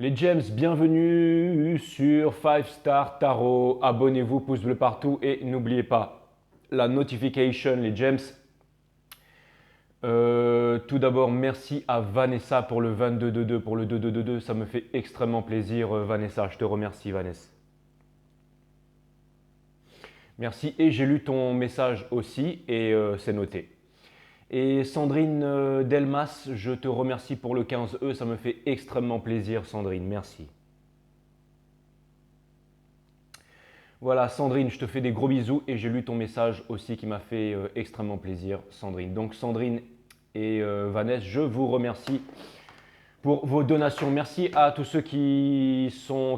Les James, bienvenue sur 5 Star Tarot. Abonnez-vous, pouce bleu partout et n'oubliez pas la notification, les James. Tout d'abord, merci à Vanessa pour le 2222, pour le 2222. Ça me fait extrêmement plaisir, Vanessa. Je te remercie, Vanessa. Merci. Et j'ai lu ton message aussi et c'est noté. Et Sandrine Delmas, je te remercie pour le 15E. Ça me fait extrêmement plaisir, Sandrine. Merci. Voilà, Sandrine, je te fais des gros bisous et j'ai lu ton message aussi qui m'a fait extrêmement plaisir, Sandrine. Donc Sandrine et Vanessa, je vous remercie pour vos donations. Merci à tous ceux qui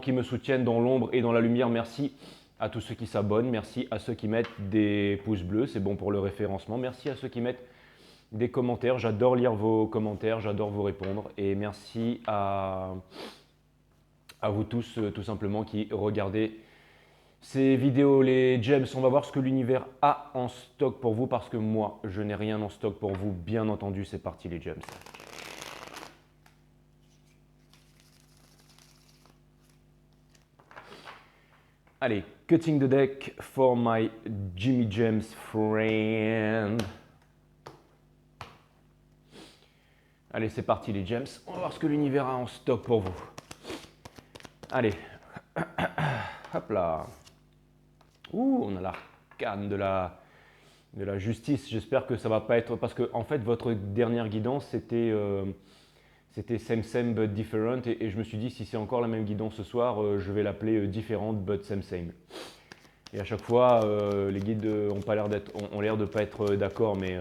me soutiennent dans l'ombre et dans la lumière. Merci à tous ceux qui s'abonnent. Merci à ceux qui mettent des pouces bleus, c'est bon pour le référencement. Merci à ceux qui mettent des commentaires. J'adore lire vos commentaires, j'adore vous répondre. Et merci à vous tous, tout simplement, qui regardez ces vidéos, les Gems. On va voir ce que l'univers a en stock pour vous parce que moi, je n'ai rien en stock pour vous. Bien entendu, c'est parti les Gems. Allez, cutting the deck for my Jimmy James friend. Allez, c'est parti les Gems. On va voir ce que l'univers a en stock pour vous. Allez, hop là. Ouh, on a l'arcane de la justice. J'espère que ça va pas être... Parce que en fait, votre dernière guidance, c'était same but different. Et je me suis dit, si c'est encore la même guidance ce soir, je vais l'appeler différente but same. Et à chaque fois, les guides ont l'air de pas être d'accord, mais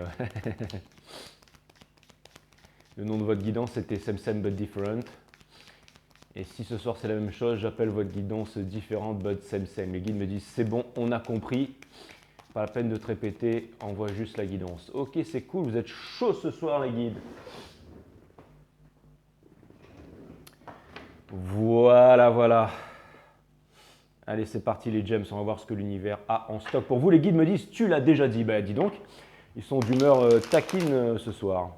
le nom de votre guidance, c'était same but different. Et si ce soir c'est la même chose, j'appelle votre guidance différente but same. Les guides me disent, c'est bon, on a compris. Pas la peine de te répéter, envoie juste la guidance. Ok, c'est cool, vous êtes chaud ce soir les guides. Voilà, voilà. Allez, c'est parti les Gems, on va voir ce que l'univers a en stock pour vous. Les guides me disent, tu l'as déjà dit. Bah dis donc, ils sont d'humeur taquine ce soir.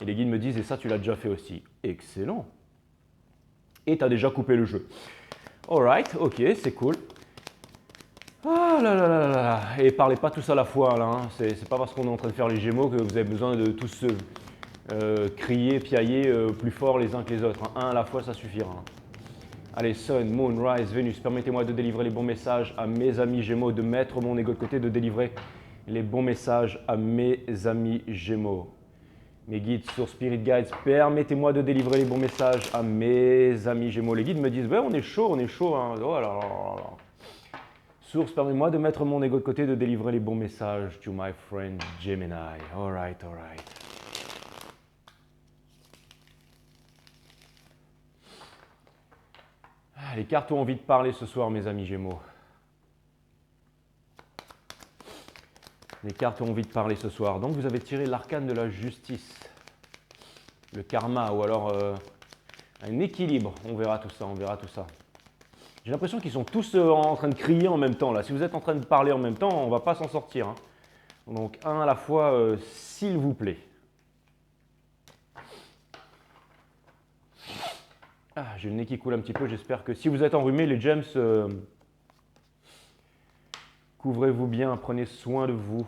Et les guides me disent, et ça tu l'as déjà fait aussi. Excellent. Et tu as déjà coupé le jeu. Alright, ok, c'est cool. Ah là là là là. Et parlez pas tous à la fois là. Hein. C'est pas parce qu'on est en train de faire les Gémeaux que vous avez besoin de tous crier, piailler plus fort les uns que les autres. Hein. Un à la fois, ça suffira. Hein. Allez, Sun, Moon, Rise, Vénus, permettez-moi de délivrer les bons messages à mes amis Gémeaux, de mettre mon ego de côté, de délivrer les bons messages à mes amis Gémeaux. Mes guides sur Spirit Guides, permettez-moi de délivrer les bons messages à mes amis Gémeaux. Les guides me disent, ouais, on est chaud, hein. Oh là là là là. Source, permets-moi de mettre mon ego de côté, de délivrer les bons messages to my friend Gemini. Alright, alright. Les cartes ont envie de parler ce soir, mes amis Gémeaux. Les cartes ont envie de parler ce soir. Donc vous avez tiré l'arcane de la justice, le karma, ou alors un équilibre. On verra tout ça, on verra tout ça. J'ai l'impression qu'ils sont tous en train de crier en même temps. Là. Si vous êtes en train de parler en même temps, on ne va pas s'en sortir. Hein. Donc un à la fois, s'il vous plaît. Ah, j'ai le nez qui coule un petit peu. J'espère que si vous êtes enrhumé, les Gems, couvrez-vous bien, prenez soin de vous.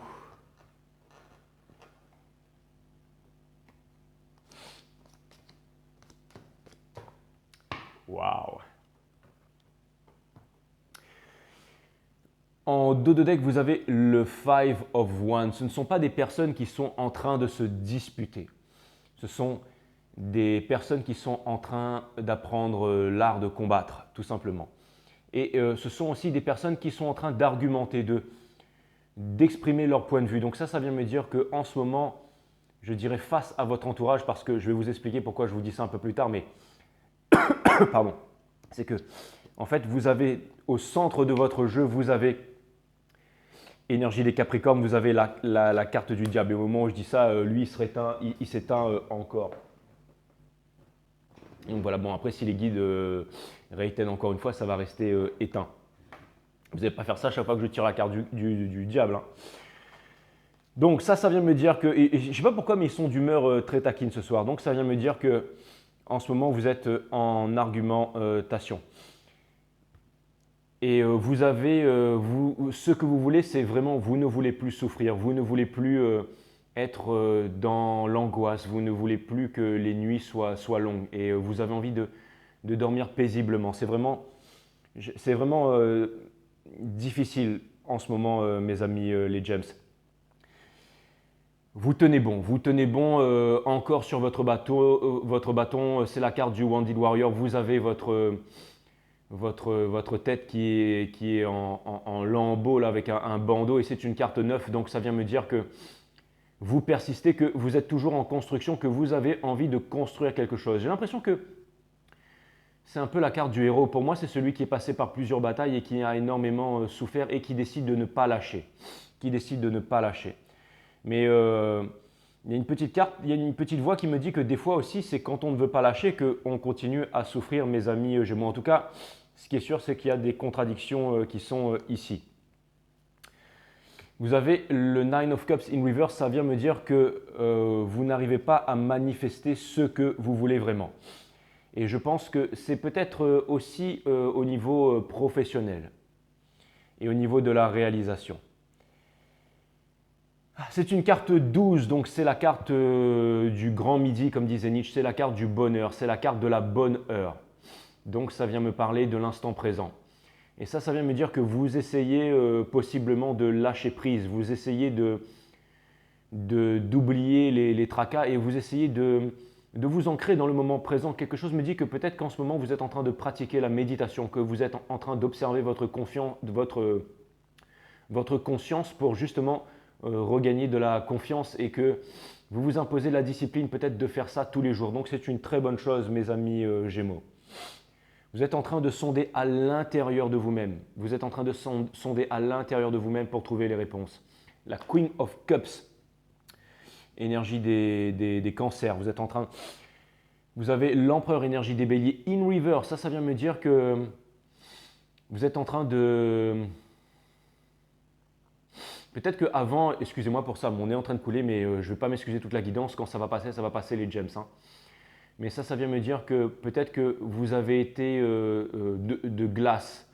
Waouh. En dos de deck, vous avez le Five of Wands. Ce ne sont pas des personnes qui sont en train de se disputer. Ce sont des personnes qui sont en train d'apprendre l'art de combattre, tout simplement. Et ce sont aussi des personnes qui sont en train d'argumenter, d'exprimer leur point de vue. Donc ça vient me dire qu'en ce moment, je dirais face à votre entourage, parce que je vais vous expliquer pourquoi je vous dis ça un peu plus tard, mais pardon, c'est que en fait, vous avez au centre de votre jeu, vous avez énergie des Capricornes, vous avez la carte du diable. Et au moment où je dis ça, lui, il s'éteint encore. Donc voilà, bon, après, si les guides rééteignent encore une fois, ça va rester éteint. Vous n'allez pas faire ça à chaque fois que je tire la carte du diable. Hein. Donc ça vient me dire que, et je ne sais pas pourquoi, mais ils sont d'humeur très taquine ce soir. Donc ça vient me dire que en ce moment, vous êtes en argumentation. Et vous avez, ce que vous voulez, c'est vraiment, vous ne voulez plus souffrir, vous ne voulez plus être dans l'angoisse, vous ne voulez plus que les nuits soient longues et vous avez envie de dormir paisiblement. C'est vraiment difficile en ce moment, mes amis les James. Vous tenez bon encore sur votre bâton, c'est la carte du Wounded Warrior, vous avez votre tête qui est en lambeaux là, avec un bandeau et c'est une carte 9, donc ça vient me dire que vous persistez, que vous êtes toujours en construction, que vous avez envie de construire quelque chose. J'ai l'impression que c'est un peu la carte du héros. Pour moi, c'est celui qui est passé par plusieurs batailles et qui a énormément souffert et qui décide de ne pas lâcher. Mais il y a une petite carte, il y a une petite voix qui me dit que des fois aussi, c'est quand on ne veut pas lâcher qu'on continue à souffrir, mes amis Gémeaux. En tout cas, ce qui est sûr, c'est qu'il y a des contradictions qui sont ici. Vous avez le Nine of Cups in reverse, ça vient me dire que vous n'arrivez pas à manifester ce que vous voulez vraiment. Et je pense que c'est peut-être aussi au niveau professionnel et au niveau de la réalisation. C'est une carte 12, donc c'est la carte du grand midi, comme disait Nietzsche, c'est la carte du bonheur, c'est la carte de la bonne heure. Donc ça vient me parler de l'instant présent. Et ça vient me dire que vous essayez possiblement de lâcher prise, vous essayez d'oublier les tracas et vous essayez de vous ancrer dans le moment présent. Quelque chose me dit que peut-être qu'en ce moment vous êtes en train de pratiquer la méditation, que vous êtes en train d'observer votre conscience pour justement regagner de la confiance et que vous vous imposez la discipline peut-être de faire ça tous les jours. Donc c'est une très bonne chose, mes amis Gémeaux. Vous êtes en train de sonder à l'intérieur de vous-même. Vous êtes en train de sonder à l'intérieur de vous-même pour trouver les réponses. La Queen of Cups, énergie des cancers. Vous avez l'empereur énergie des béliers in reverse. Ça vient me dire que vous êtes en train de... Peut-être qu'avant, excusez-moi pour ça, mon nez est en train de couler, mais je ne vais pas m'excuser toute la guidance. Quand ça va passer les gems. Mais ça vient me dire que peut-être que vous avez été de glace.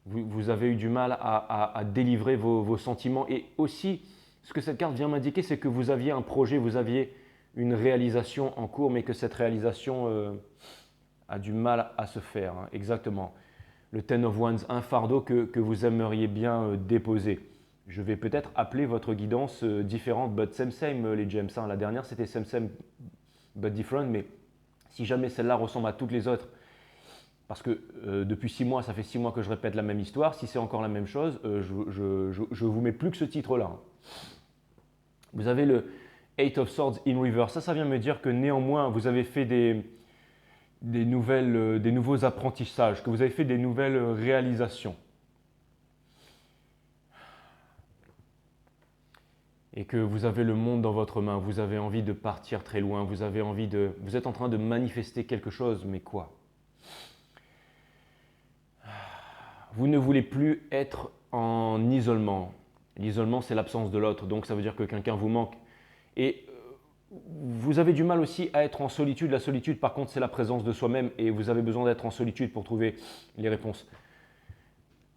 Vous avez eu du mal à délivrer vos sentiments. Et aussi, ce que cette carte vient m'indiquer, c'est que vous aviez un projet, vous aviez une réalisation en cours, mais que cette réalisation a du mal à se faire. Exactement. Le Ten of Wands, un fardeau que vous aimeriez bien déposer. Je vais peut-être appeler votre guidance différente, but same, les gems. La dernière, c'était same, but different, mais si jamais celle-là ressemble à toutes les autres, parce que depuis 6 mois, ça fait 6 mois que je répète la même histoire, si c'est encore la même chose, je vous mets plus que ce titre-là. Vous avez le Eight of Swords in reverse. Ça vient me dire que néanmoins, vous avez fait des nouveaux apprentissages, que vous avez fait des nouvelles réalisations. Et que vous avez le monde dans votre main, vous avez envie de partir très loin, vous êtes en train de manifester quelque chose, mais quoi? Vous ne voulez plus être en isolement. L'isolement, c'est l'absence de l'autre, donc ça veut dire que quelqu'un vous manque. Et vous avez du mal aussi à être en solitude. La solitude, par contre, c'est la présence de soi-même et vous avez besoin d'être en solitude pour trouver les réponses.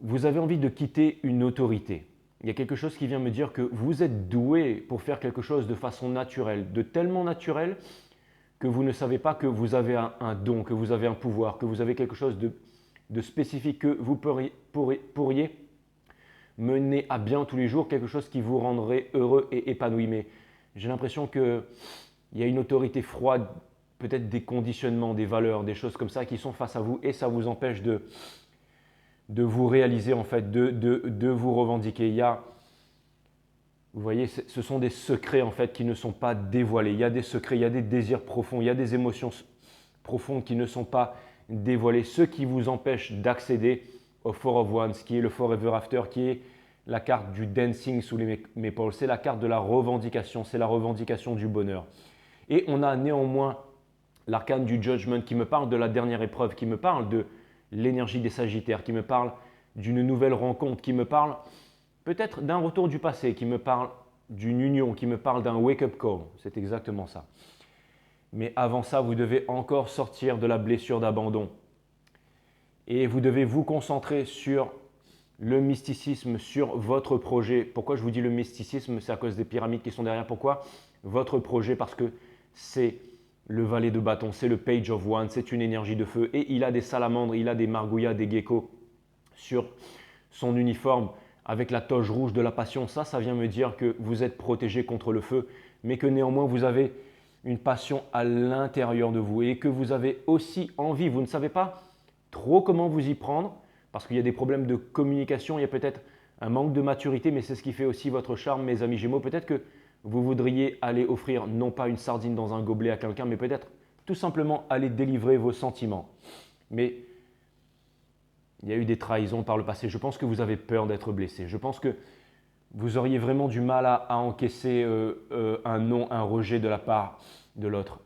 Vous avez envie de quitter une autorité. Il y a quelque chose qui vient me dire que vous êtes doué pour faire quelque chose de façon naturelle, de tellement naturel que vous ne savez pas que vous avez un don, que vous avez un pouvoir, que vous avez quelque chose de spécifique, que vous pourriez mener à bien tous les jours, quelque chose qui vous rendrait heureux et épanoui. Mais j'ai l'impression qu'il y a une autorité froide, peut-être des conditionnements, des valeurs, des choses comme ça qui sont face à vous et ça vous empêche de vous réaliser en fait, de vous revendiquer. Vous voyez, ce sont des secrets en fait qui ne sont pas dévoilés. Il y a des secrets, il y a des désirs profonds, il y a des émotions profondes qui ne sont pas dévoilées. Ce qui vous empêche d'accéder au Four of Wands, qui est le Forever After, qui est la carte du dancing sous les maples. C'est la carte de la revendication, c'est la revendication du bonheur. Et on a néanmoins l'arcane du Judgment qui me parle de la dernière épreuve, qui me parle de l'énergie des Sagittaires, qui me parle d'une nouvelle rencontre, qui me parle peut-être d'un retour du passé, qui me parle d'une union, qui me parle d'un wake-up call. C'est exactement ça. Mais avant ça, vous devez encore sortir de la blessure d'abandon. Et vous devez vous concentrer sur le mysticisme, sur votre projet. Pourquoi je vous dis le mysticisme? C'est à cause des pyramides qui sont derrière. Pourquoi? Votre projet, parce que c'est le valet de bâton, c'est le page of wands, c'est une énergie de feu. Et il a des salamandres, il a des margouillas, des geckos sur son uniforme avec la toge rouge de la passion. Ça vient me dire que vous êtes protégé contre le feu, mais que néanmoins vous avez une passion à l'intérieur de vous et que vous avez aussi envie. Vous ne savez pas trop comment vous y prendre parce qu'il y a des problèmes de communication, il y a peut-être un manque de maturité, mais c'est ce qui fait aussi votre charme, mes amis Gémeaux. Peut-être que vous voudriez aller offrir non pas une sardine dans un gobelet à quelqu'un, mais peut-être tout simplement aller délivrer vos sentiments. Mais il y a eu des trahisons par le passé. Je pense que vous avez peur d'être blessé. Je pense que vous auriez vraiment du mal à encaisser un non, un rejet de la part de l'autre.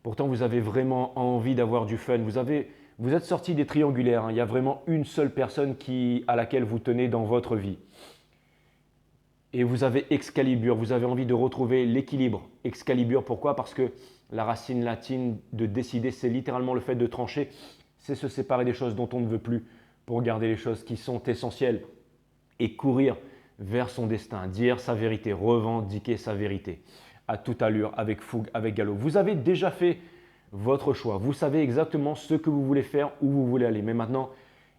Pourtant, vous avez vraiment envie d'avoir du fun. Vous êtes sorti des triangulaires. Hein. Il y a vraiment une seule personne à laquelle vous tenez dans votre vie. Et vous avez Excalibur. Vous avez envie de retrouver l'équilibre. Excalibur, pourquoi? Parce que la racine latine de décider, c'est littéralement le fait de trancher. C'est se séparer des choses dont on ne veut plus pour garder les choses qui sont essentielles et courir vers son destin, dire sa vérité, revendiquer sa vérité à toute allure, avec fougue, avec galop. Vous avez déjà fait votre choix. Vous savez exactement ce que vous voulez faire, où vous voulez aller. Mais maintenant,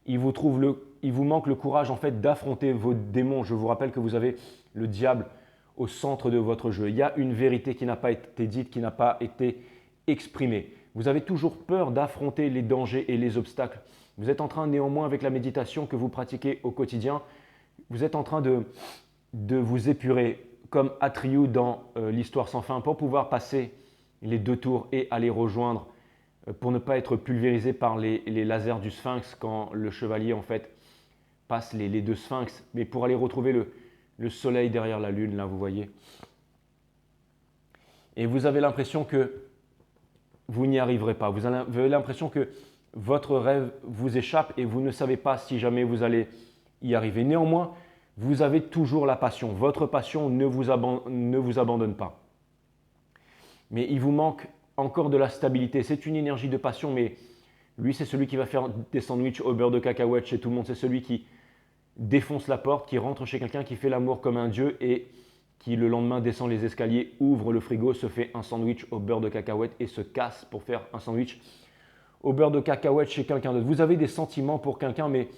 il vous manque le courage en fait d'affronter vos démons. Je vous rappelle que vous avez le diable au centre de votre jeu. Il y a une vérité qui n'a pas été dite, qui n'a pas été exprimée. Vous avez toujours peur d'affronter les dangers et les obstacles. Vous êtes en train néanmoins avec la méditation que vous pratiquez au quotidien, vous êtes en train de vous épurer comme Atreyu dans l'Histoire sans fin pour pouvoir passer les 2 tours et aller rejoindre pour ne pas être pulvérisé par les lasers du Sphinx quand le chevalier en fait passe les 2 Sphinx, mais pour aller retrouver le soleil derrière la lune, là vous voyez. Et vous avez l'impression que vous n'y arriverez pas. Vous avez l'impression que votre rêve vous échappe et vous ne savez pas si jamais vous allez y arriver. Néanmoins, vous avez toujours la passion. Votre passion ne vous abandonne pas. Mais il vous manque encore de la stabilité. C'est une énergie de passion, mais lui, c'est celui qui va faire des sandwichs au beurre de cacahuète chez tout le monde. C'est celui qui défonce la porte, qui rentre chez quelqu'un, qui fait l'amour comme un dieu et qui le lendemain descend les escaliers, ouvre le frigo, se fait un sandwich au beurre de cacahuète et se casse pour faire un sandwich au beurre de cacahuète chez quelqu'un d'autre. Vous avez des sentiments pour quelqu'un, mais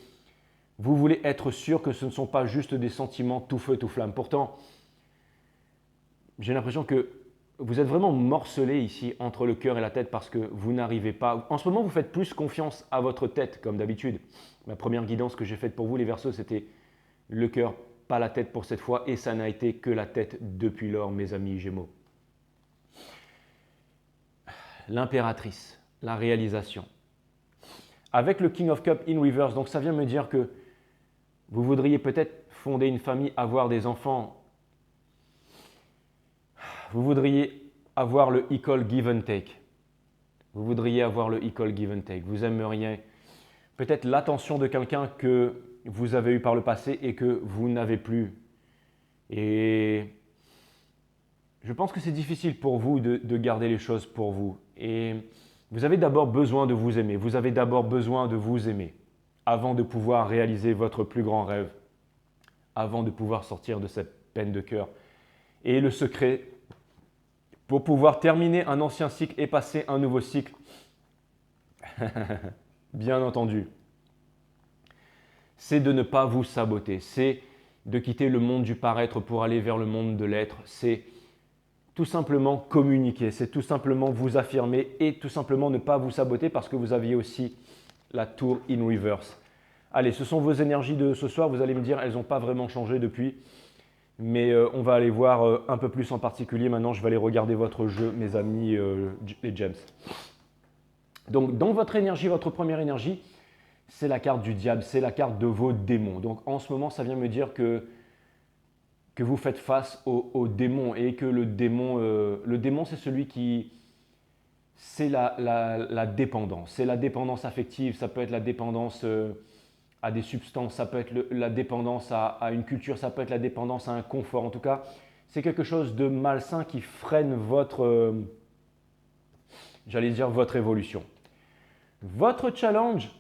vous voulez être sûr que ce ne sont pas juste des sentiments tout feu, tout flamme. Pourtant, j'ai l'impression que vous êtes vraiment morcelé ici entre le cœur et la tête parce que vous n'arrivez pas. En ce moment, vous faites plus confiance à votre tête, comme d'habitude. Ma première guidance que j'ai faite pour vous, les Verseaux, c'était le cœur, pas la tête pour cette fois, et ça n'a été que la tête depuis lors, mes amis Gémeaux. L'impératrice, la réalisation. Avec le King of Cups in reverse, donc ça vient me dire que vous voudriez peut-être fonder une famille, avoir des enfants. Vous voudriez avoir le equal give and take. Vous voudriez avoir le equal give and take. Vous aimeriez peut-être l'attention de quelqu'un que vous avez eu par le passé et que vous n'avez plus. Et je pense que c'est difficile pour vous de garder les choses pour vous. Et vous avez d'abord besoin de vous aimer. Vous avez d'abord besoin de vous aimer avant de pouvoir réaliser votre plus grand rêve, avant de pouvoir sortir de cette peine de cœur. Et le secret pour pouvoir terminer un ancien cycle et passer un nouveau cycle, bien entendu, c'est de ne pas vous saboter, c'est de quitter le monde du paraître pour aller vers le monde de l'être, c'est tout simplement communiquer, c'est tout simplement vous affirmer et tout simplement ne pas vous saboter parce que vous aviez aussi la tour in reverse. Allez, ce sont vos énergies de ce soir, vous allez me dire, elles n'ont pas vraiment changé depuis. Mais on va aller voir un peu plus en particulier. Maintenant, je vais aller regarder votre jeu, mes amis, les gems. Donc, dans votre énergie, votre première énergie, c'est la carte du diable, c'est la carte de vos démons. Donc, en ce moment, ça vient me dire que vous faites face aux démons et que le démon, c'est celui qui… C'est la dépendance. C'est la dépendance affective, ça peut être la dépendance… à des substances, ça peut être la dépendance à une culture, ça peut être la dépendance à un confort. En tout cas, c'est quelque chose de malsain qui freine votre, j'allais dire votre évolution. Votre challenge,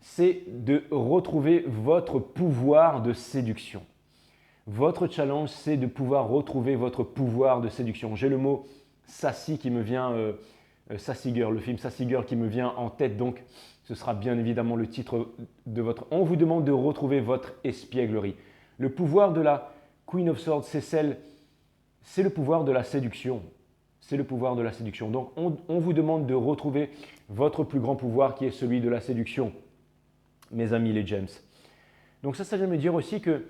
c'est de retrouver votre pouvoir de séduction. Votre challenge, c'est de pouvoir retrouver votre pouvoir de séduction. J'ai le mot Sassy qui me vient, Sassy Girl, le film Sassy Girl qui me vient en tête, donc ce sera bien évidemment le titre de votre… On vous demande de retrouver votre espièglerie. Le pouvoir de la Queen of Swords, c'est le pouvoir de la séduction. C'est le pouvoir de la séduction. Donc on vous demande de retrouver votre plus grand pouvoir qui est celui de la séduction, mes amis les gems. Donc ça vient me dire aussi que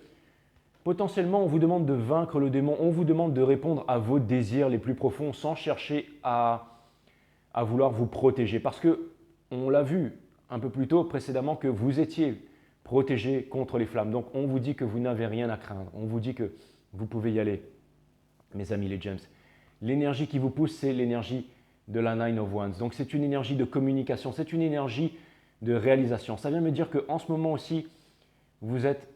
potentiellement, on vous demande de vaincre le démon, on vous demande de répondre à vos désirs les plus profonds sans chercher à vouloir vous protéger. Parce que, on l'a vu un peu plus tôt précédemment, que vous étiez protégé contre les flammes. Donc, on vous dit que vous n'avez rien à craindre. On vous dit que vous pouvez y aller, mes amis les gems. L'énergie qui vous pousse, c'est l'énergie de la Nine of Wands. Donc, c'est une énergie de communication, c'est une énergie de réalisation. Ça vient me dire qu'en ce moment aussi, vous êtes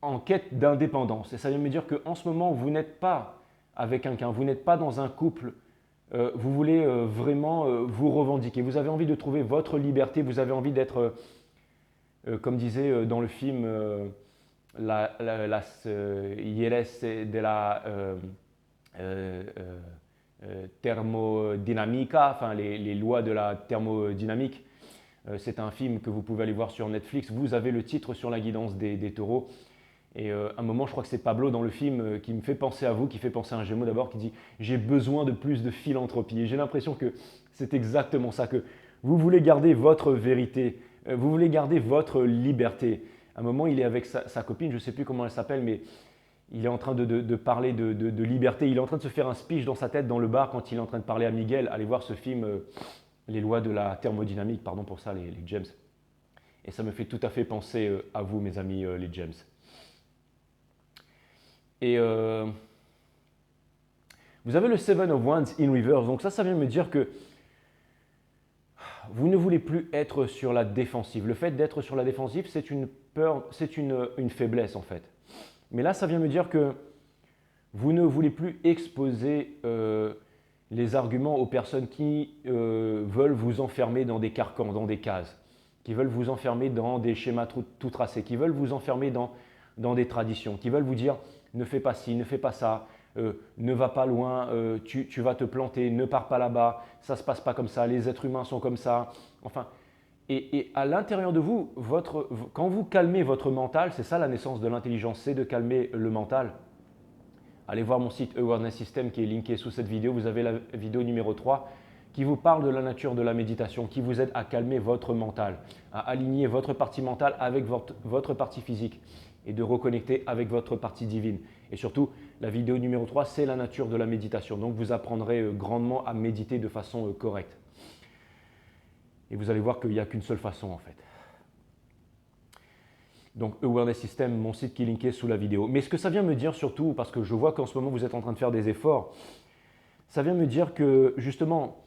en quête d'indépendance. Et ça vient me dire qu'en ce moment, vous n'êtes pas avec quelqu'un, vous n'êtes pas dans un couple, vous voulez vraiment vous revendiquer. Vous avez envie de trouver votre liberté, vous avez envie d'être, comme disait dans le film, las leyes de la thermodynamica, enfin les lois de la thermodynamique. C'est un film que vous pouvez aller voir sur Netflix. Vous avez le titre sur la guidance des taureaux. Et à un moment, je crois que c'est Pablo dans le film qui me fait penser à vous, qui fait penser à un Gémeaux d'abord, qui dit « j'ai besoin de plus de philanthropie ». Et j'ai l'impression que c'est exactement ça, que vous voulez garder votre vérité, vous voulez garder votre liberté. À un moment, il est avec sa copine, je ne sais plus comment elle s'appelle, mais il est en train de parler de liberté. Il est en train de se faire un speech dans sa tête dans le bar quand il est en train de parler à Miguel. Allez voir ce film, Les lois de la thermodynamique, pardon pour ça, les gems. Et ça me fait tout à fait penser à vous, mes amis, les gems. Et vous avez le Seven of Wands in reverse. Donc ça vient me dire que vous ne voulez plus être sur la défensive. Le fait d'être sur la défensive, c'est une peur, c'est une faiblesse en fait. Mais là, ça vient me dire que vous ne voulez plus exposer les arguments aux personnes qui veulent vous enfermer dans des carcans, dans des cases, qui veulent vous enfermer dans des schémas tout tracés, qui veulent vous enfermer dans des traditions, qui veulent vous dire ne fais pas ci, ne fais pas ça, ne va pas loin, tu vas te planter, ne pars pas là-bas, ça ne se passe pas comme ça, les êtres humains sont comme ça. Enfin, et à l'intérieur de vous, quand vous calmez votre mental, c'est ça la naissance de l'intelligence, c'est de calmer le mental. Allez voir mon site Awareness System qui est linké sous cette vidéo, vous avez la vidéo numéro 3 qui vous parle de la nature de la méditation, qui vous aide à calmer votre mental, à aligner votre partie mentale avec votre partie physique et de reconnecter avec votre partie divine. Et surtout, la vidéo numéro 3, c'est la nature de la méditation. Donc, vous apprendrez grandement à méditer de façon correcte. Et vous allez voir qu'il n'y a qu'une seule façon en fait. Donc, Awareness System, mon site qui est linké sous la vidéo. Mais ce que ça vient me dire surtout, parce que je vois qu'en ce moment, vous êtes en train de faire des efforts, ça vient me dire que justement,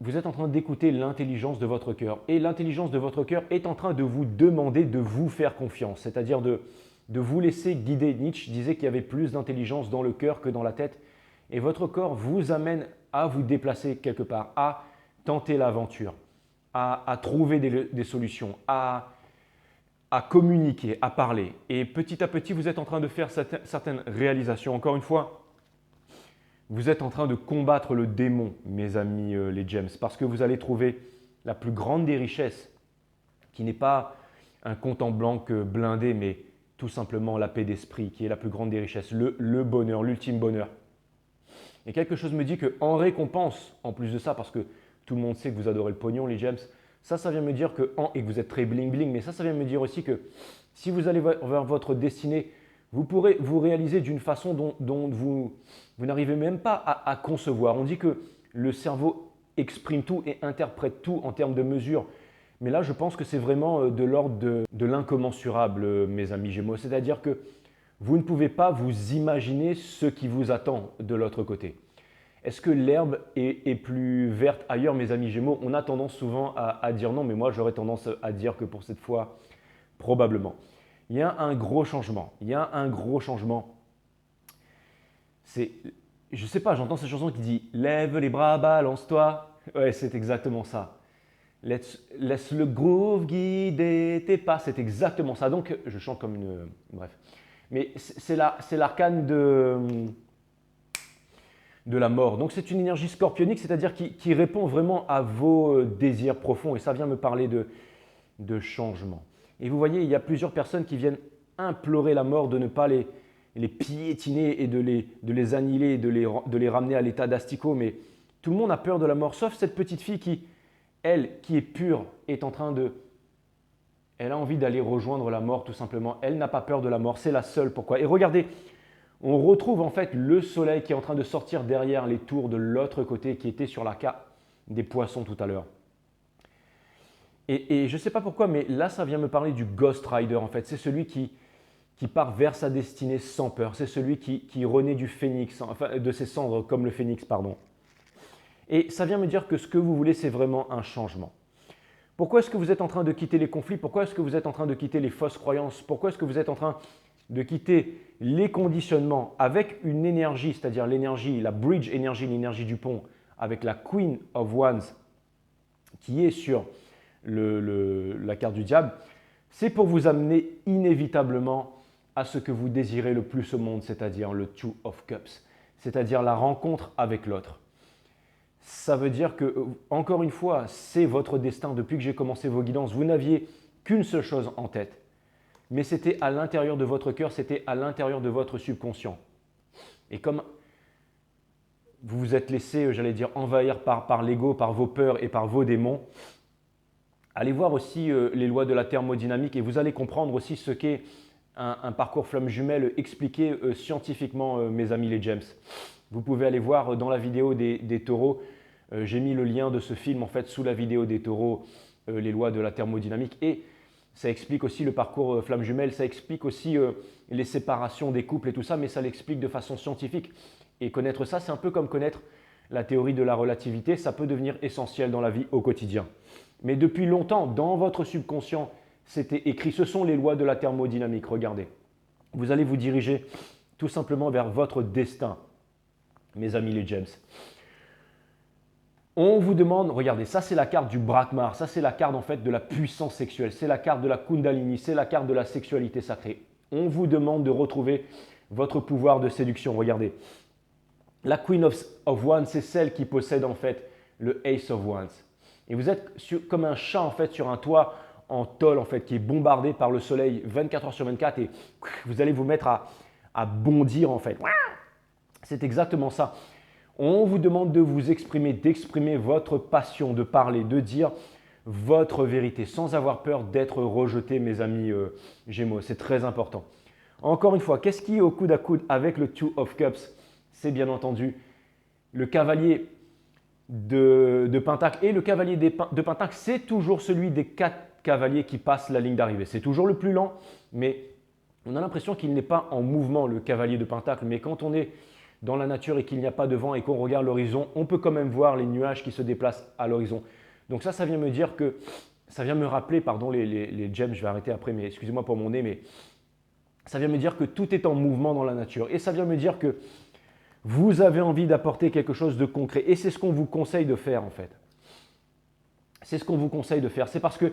vous êtes en train d'écouter l'intelligence de votre cœur. Et l'intelligence de votre cœur est en train de vous demander de vous faire confiance, c'est-à-dire de vous laisser guider. Nietzsche disait qu'il y avait plus d'intelligence dans le cœur que dans la tête. Et votre corps vous amène à vous déplacer quelque part, à tenter l'aventure, à trouver des solutions, à communiquer, à parler. Et petit à petit, vous êtes en train de faire certaines réalisations. Encore une fois, vous êtes en train de combattre le démon, mes amis les gems, parce que vous allez trouver la plus grande des richesses, qui n'est pas un compte en banque blindé, mais tout simplement la paix d'esprit, qui est la plus grande des richesses, le bonheur, l'ultime bonheur. Et quelque chose me dit qu'en récompense, en plus de ça, parce que tout le monde sait que vous adorez le pognon, les gems, ça vient me dire que, et que vous êtes très bling bling, mais ça vient me dire aussi que si vous allez vers votre destinée, vous pourrez vous réaliser d'une façon dont vous n'arrivez même pas à concevoir. On dit que le cerveau exprime tout et interprète tout en termes de mesure. Mais là, je pense que c'est vraiment de l'ordre de l'incommensurable, mes amis Gémeaux. C'est-à-dire que vous ne pouvez pas vous imaginer ce qui vous attend de l'autre côté. Est-ce que l'herbe est plus verte ailleurs, mes amis Gémeaux? On a tendance souvent à dire non, mais moi, j'aurais tendance à dire que pour cette fois, probablement. Il y a un gros changement. Il y a un gros changement je sais pas, j'entends cette chanson qui dit « Lève les bras, balance-toi ». Ouais, c'est exactement ça. Laisse le groove guider tes pas. C'est exactement ça. Donc, je chante comme une… Bref. Mais c'est l'arcane de la mort. Donc, c'est une énergie scorpionique, c'est-à-dire qui répond vraiment à vos désirs profonds. Et ça vient me parler de changement. Et vous voyez, il y a plusieurs personnes qui viennent implorer la mort de ne pas les piétiner et de les annihiler, de les ramener à l'état d'asticot. Mais tout le monde a peur de la mort, sauf cette petite fille qui, elle, qui est pure, est en train de… Elle a envie d'aller rejoindre la mort tout simplement. Elle n'a pas peur de la mort, c'est la seule. Pourquoi? Et regardez, on retrouve en fait le soleil qui est en train de sortir derrière les tours de l'autre côté qui était sur la carte des poissons tout à l'heure. Et je ne sais pas pourquoi, mais là, ça vient me parler du Ghost Rider en fait. C'est celui qui part vers sa destinée sans peur. C'est celui qui renaît du phénix, enfin de ses cendres comme le phénix, pardon. Et ça vient me dire que ce que vous voulez, c'est vraiment un changement. Pourquoi est-ce que vous êtes en train de quitter les conflits? Pourquoi est-ce que vous êtes en train de quitter les fausses croyances? Pourquoi est-ce que vous êtes en train de quitter les conditionnements avec une énergie, c'est-à-dire l'énergie, la bridge énergie, l'énergie du pont, avec la Queen of Wands qui est sur la carte du diable? C'est pour vous amener inévitablement à ce que vous désirez le plus au monde, c'est-à-dire le Two of Cups, c'est-à-dire la rencontre avec l'autre. Ça veut dire que, encore une fois, c'est votre destin. Depuis que j'ai commencé vos guidances, vous n'aviez qu'une seule chose en tête. Mais c'était à l'intérieur de votre cœur, c'était à l'intérieur de votre subconscient. Et comme vous vous êtes laissé, j'allais dire, envahir par l'ego, par vos peurs et par vos démons, allez voir aussi les lois de la thermodynamique et vous allez comprendre aussi ce qu'est un parcours flamme jumelle expliqué scientifiquement, mes amis les Gems. Vous pouvez aller voir dans la vidéo des taureaux. J'ai mis le lien de ce film en fait sous la vidéo des taureaux, les lois de la thermodynamique. Et ça explique aussi le parcours flamme jumelle, ça explique aussi les séparations des couples et tout ça, mais ça l'explique de façon scientifique. Et connaître ça, c'est un peu comme connaître la théorie de la relativité. Ça peut devenir essentiel dans la vie au quotidien. Mais depuis longtemps, dans votre subconscient, c'était écrit. Ce sont les lois de la thermodynamique. Regardez. Vous allez vous diriger tout simplement vers votre destin, mes amis les Gems. On vous demande, regardez, ça c'est la carte du Brakmar, ça c'est la carte en fait de la puissance sexuelle, c'est la carte de la Kundalini, c'est la carte de la sexualité sacrée. On vous demande de retrouver votre pouvoir de séduction. Regardez, la Queen of Wands, c'est celle qui possède en fait le Ace of Wands. Et vous êtes comme un chat en fait sur un toit en tôle en fait qui est bombardé par le soleil 24 heures sur 24 et vous allez vous mettre à bondir en fait. C'est exactement ça. On vous demande de vous exprimer, d'exprimer votre passion, de parler, de dire votre vérité sans avoir peur d'être rejeté, mes amis Gémeaux. C'est très important. Encore une fois, qu'est-ce qui est au coude à coude avec le Two of Cups? C'est bien entendu le cavalier de Pentacle. Et le cavalier de Pentacle, c'est toujours celui des 4 cavaliers qui passent la ligne d'arrivée. C'est toujours le plus lent, mais on a l'impression qu'il n'est pas en mouvement, le cavalier de Pentacle. Mais quand on est dans la nature et qu'il n'y a pas de vent et qu'on regarde l'horizon, on peut quand même voir les nuages qui se déplacent à l'horizon. Donc ça vient me dire que, ça vient me rappeler, pardon les gems, je vais arrêter après, mais excusez-moi pour mon nez, mais ça vient me dire que tout est en mouvement dans la nature. Et ça vient me dire que vous avez envie d'apporter quelque chose de concret. Et c'est ce qu'on vous conseille de faire en fait. C'est ce qu'on vous conseille de faire. C'est parce que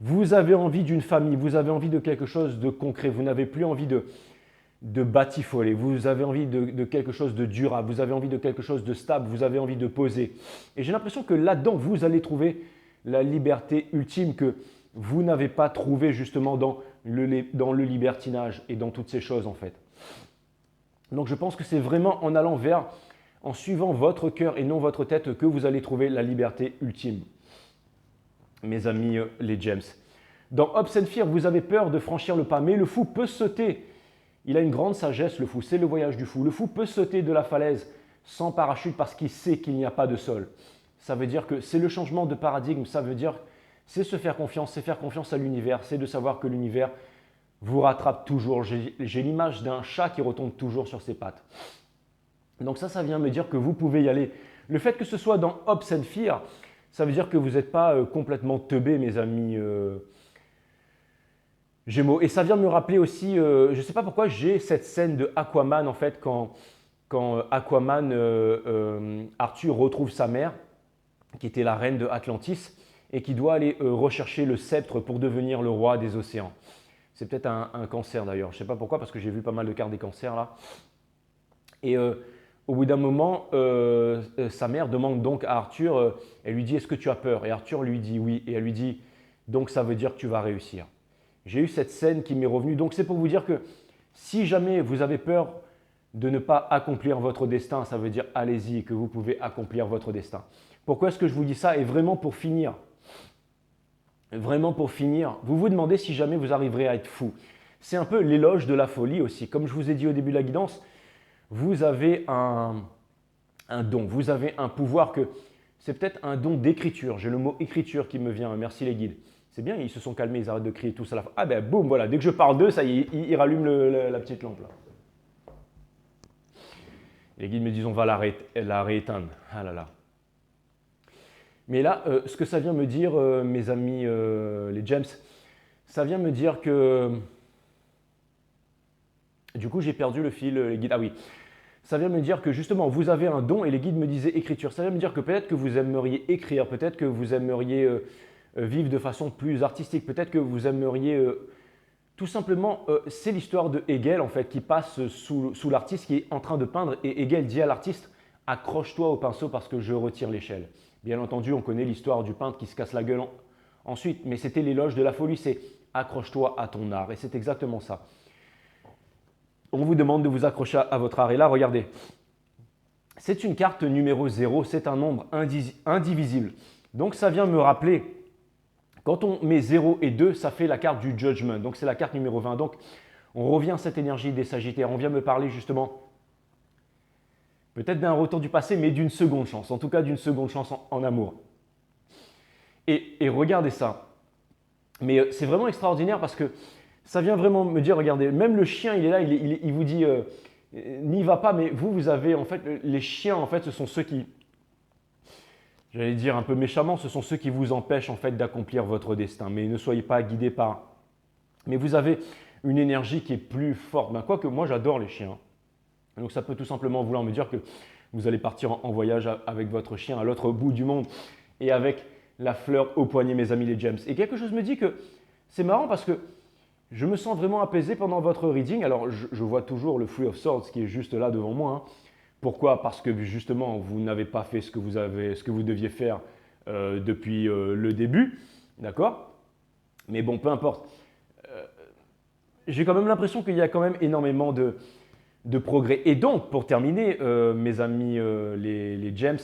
vous avez envie d'une famille, vous avez envie de quelque chose de concret. Vous n'avez plus envie de batifoler, vous avez envie de quelque chose de durable, vous avez envie de quelque chose de stable, vous avez envie de poser. Et j'ai l'impression que là-dedans, vous allez trouver la liberté ultime que vous n'avez pas trouvée justement dans le libertinage et dans toutes ces choses en fait. Donc je pense que c'est vraiment en allant en suivant votre cœur et non votre tête que vous allez trouver la liberté ultime. Mes amis les Gems. Dans Hopes and Fear, vous avez peur de franchir le pas, mais le fou peut sauter. Il a une grande sagesse, le fou, c'est le voyage du fou. Le fou peut sauter de la falaise sans parachute parce qu'il sait qu'il n'y a pas de sol. Ça veut dire que c'est le changement de paradigme, ça veut dire c'est se faire confiance, c'est faire confiance à l'univers, c'est de savoir que l'univers vous rattrape toujours. J'ai l'image d'un chat qui retombe toujours sur ses pattes. Donc ça vient me dire que vous pouvez y aller. Le fait que ce soit dans Hopes and Fear, ça veut dire que vous n'êtes pas complètement teubés, mes amis Gémeaux. Et ça vient me rappeler aussi, je ne sais pas pourquoi, j'ai cette scène de Aquaman en fait quand quand Aquaman, Arthur retrouve sa mère, qui était la reine de Atlantis, et qui doit aller rechercher le sceptre pour devenir le roi des océans. C'est peut-être un cancer d'ailleurs, je ne sais pas pourquoi, parce que j'ai vu pas mal de cartes des cancers là. Et au bout d'un moment, sa mère demande donc à Arthur, elle lui dit « Est-ce que tu as peur ?» Et Arthur lui dit « Oui ». Et elle lui dit « Donc ça veut dire que tu vas réussir ». J'ai eu cette scène qui m'est revenue. Donc c'est pour vous dire que si jamais vous avez peur de ne pas accomplir votre destin, ça veut dire allez-y, que vous pouvez accomplir votre destin. Pourquoi est-ce que je vous dis ça? Et vraiment pour finir, vous vous demandez si jamais vous arriverez à être fou. C'est un peu l'éloge de la folie aussi. Comme je vous ai dit au début de la guidance, vous avez un don, vous avez un pouvoir que c'est peut-être un don d'écriture. J'ai le mot écriture qui me vient. Merci les guides. C'est bien, ils se sont calmés, ils arrêtent de crier tous à la fois. Ah ben boum, voilà, dès que je parle d'eux, ça y est, ils rallument la petite lampe là. Les guides me disent on va la rééteindre. Ah là là. Mais là, ce que ça vient me dire, mes amis les gems, ça vient me dire que… Du coup, j'ai perdu le fil, les guides. Ah oui. Ça vient me dire que justement, vous avez un don et les guides me disaient écriture. Ça vient me dire que peut-être que vous aimeriez écrire, peut-être que vous aimeriez vivre de façon plus artistique, peut-être que vous aimeriez… tout simplement, c'est l'histoire de Hegel en fait qui passe sous l'artiste qui est en train de peindre et Hegel dit à l'artiste « accroche-toi au pinceau parce que je retire l'échelle ». Bien entendu, on connaît l'histoire du peintre qui se casse la gueule ensuite, mais c'était l'éloge de la folie, c'est « accroche-toi à ton art » et c'est exactement ça. On vous demande de vous accrocher à votre art et là, regardez, c'est une carte numéro 0, c'est un nombre indivisible. Donc ça vient me rappeler… Quand on met 0 et 2, ça fait la carte du Judgment. Donc, c'est la carte numéro 20. Donc, on revient à cette énergie des Sagittaires. On vient me parler justement peut-être d'un retour du passé, mais d'une seconde chance. En tout cas, d'une seconde chance en amour. Et regardez ça. Mais c'est vraiment extraordinaire parce que ça vient vraiment me dire, regardez, même le chien, il est là, il vous dit, n'y va pas. Mais vous avez, en fait, les chiens, en fait, ce sont ceux qui… J'allais dire un peu méchamment, ce sont ceux qui vous empêchent en fait d'accomplir votre destin. Mais ne soyez pas guidés par… Mais vous avez une énergie qui est plus forte. Ben, quoique moi j'adore les chiens. Donc ça peut tout simplement vouloir me dire que vous allez partir en voyage avec votre chien à l'autre bout du monde et avec la fleur au poignet, mes amis les gems. Et quelque chose me dit que c'est marrant parce que je me sens vraiment apaisé pendant votre reading. Alors je vois toujours le Three of Swords qui est juste là devant moi. Hein. Pourquoi? Parce que justement, vous n'avez pas fait ce que vous deviez faire depuis le début, d'accord? Mais bon, peu importe. J'ai quand même l'impression qu'il y a quand même énormément de progrès. Et donc, pour terminer, mes amis les gems,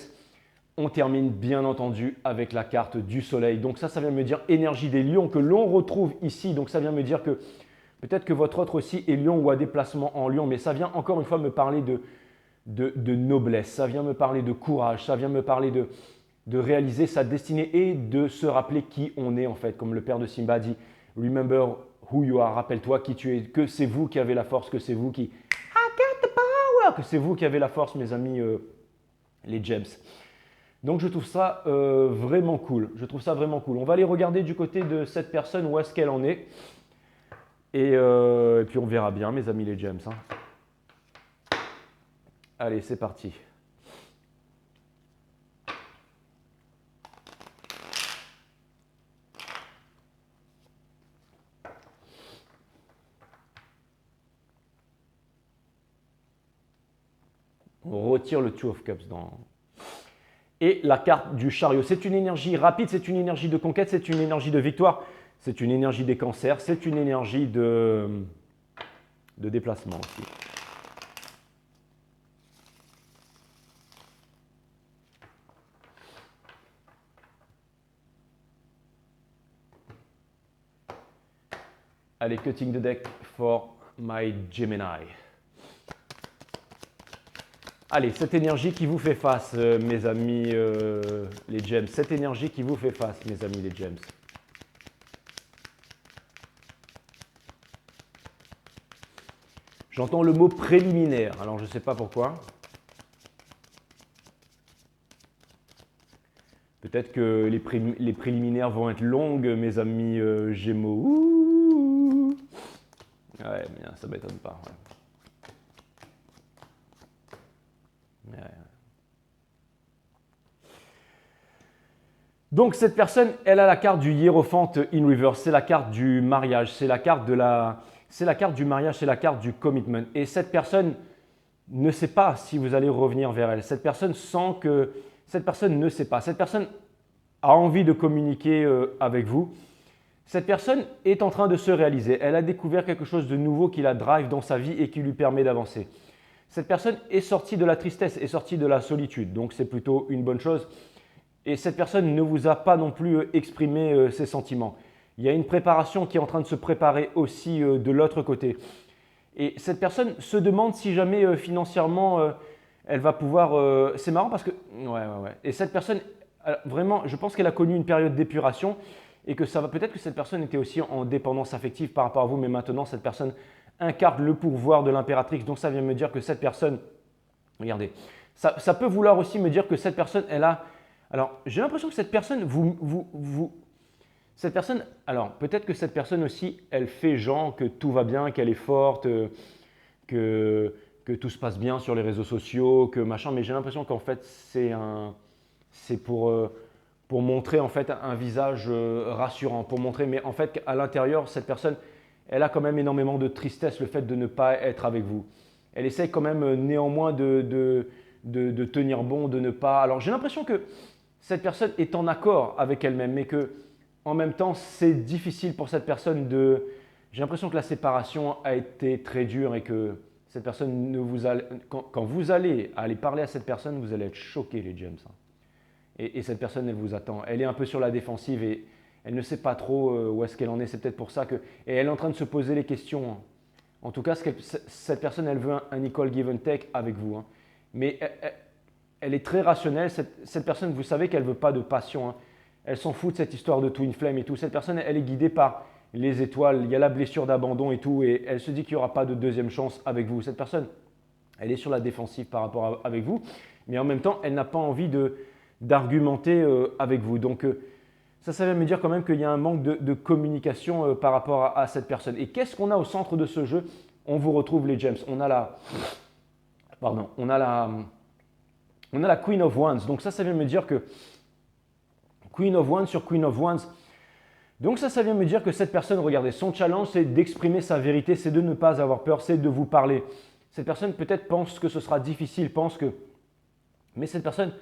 on termine bien entendu avec la carte du soleil. Donc ça vient me dire énergie des lions que l'on retrouve ici. Donc ça vient me dire que peut-être que votre autre aussi est lion ou a des placements en lion, mais ça vient encore une fois me parler de noblesse, ça vient me parler de courage, ça vient me parler de réaliser sa destinée et de se rappeler qui on est en fait. Comme le père de Simba dit, « Remember who you are », rappelle-toi qui tu es, que c'est vous qui avez la force, que c'est vous qui… I got the power, que c'est vous qui avez la force, mes amis les gems. Donc je trouve ça vraiment cool, je trouve ça vraiment cool. On va aller regarder du côté de cette personne, où est-ce qu'elle en est. Et puis on verra bien, mes amis les gems. Hein. Allez, c'est parti. On retire le Two of Cups dans… Et la carte du chariot. C'est une énergie rapide, c'est une énergie de conquête, c'est une énergie de victoire, c'est une énergie des cancers, c'est une énergie de déplacement aussi. Allez, cutting the deck for my Gemini. Allez, cette énergie qui vous fait face, mes amis les gems. Cette énergie qui vous fait face, mes amis les gems. J'entends le mot préliminaire, alors je ne sais pas pourquoi. Peut-être que les préliminaires vont être longues, mes amis Gémeaux. Ouh. Ouais, mais ça ne m'étonne pas. Ouais. Donc cette personne, elle a la carte du Hiérophante in reverse, c'est la carte du mariage, c'est la carte du mariage, c'est la carte du commitment. Et cette personne ne sait pas si vous allez revenir vers elle. Cette personne sent que cette personne ne sait pas. Cette personne a envie de communiquer avec vous. Cette personne est en train de se réaliser. Elle a découvert quelque chose de nouveau qui la drive dans sa vie et qui lui permet d'avancer. Cette personne est sortie de la tristesse, est sortie de la solitude. Donc c'est plutôt une bonne chose. Et cette personne ne vous a pas non plus exprimé ses sentiments. Il y a une préparation qui est en train de se préparer aussi de l'autre côté. Et cette personne se demande si jamais financièrement elle va pouvoir. C'est marrant parce que. Ouais. Et cette personne, vraiment, je pense qu'elle a connu une période d'épuration et que ça va. Peut-être que cette personne était aussi en dépendance affective par rapport à vous, mais maintenant cette personne incarne le pouvoir de l'impératrice. Donc ça vient me dire que cette personne. Regardez. Ça peut vouloir aussi me dire que cette personne, elle a. Alors, j'ai l'impression que cette personne, cette personne, alors peut-être que cette personne aussi, elle fait genre que tout va bien, qu'elle est forte, que tout se passe bien sur les réseaux sociaux, que machin, mais j'ai l'impression qu'en fait, c'est pour montrer en fait un visage rassurant, pour montrer, mais en fait qu'à l'intérieur, cette personne, elle a quand même énormément de tristesse, le fait de ne pas être avec vous. Elle essaye quand même néanmoins de tenir bon, de ne pas. Alors j'ai l'impression que cette personne est en accord avec elle-même, mais que en même temps, c'est difficile pour cette personne de. J'ai l'impression que la séparation a été très dure et que cette personne ne vous a. Quand vous allez parler à cette personne, vous allez être choqués, les James. Et cette personne, elle vous attend. Elle est un peu sur la défensive et elle ne sait pas trop où est-ce qu'elle en est. C'est peut-être pour ça que. Et elle est en train de se poser les questions. En tout cas, cette personne, elle veut un equal give and take avec vous. Mais elle est très rationnelle. Cette personne, vous savez qu'elle ne veut pas de passion. Elle s'en fout de cette histoire de twin flame et tout. Cette personne, elle est guidée par les étoiles. Il y a la blessure d'abandon et tout. Et elle se dit qu'il n'y aura pas de deuxième chance avec vous. Cette personne, elle est sur la défensive par rapport avec vous. Mais en même temps, elle n'a pas envie d'argumenter avec vous. Donc, ça vient me dire quand même qu'il y a un manque de communication par rapport à cette personne. Et qu'est-ce qu'on a au centre de ce jeu? On vous retrouve les gems. On a la Queen of Wands. Donc ça vient me dire que Queen of Wands sur Queen of Wands. Donc ça vient me dire que cette personne, regardez, son challenge, c'est d'exprimer sa vérité, c'est de ne pas avoir peur, c'est de vous parler. Cette personne peut-être pense que ce sera difficile, mais cette personne,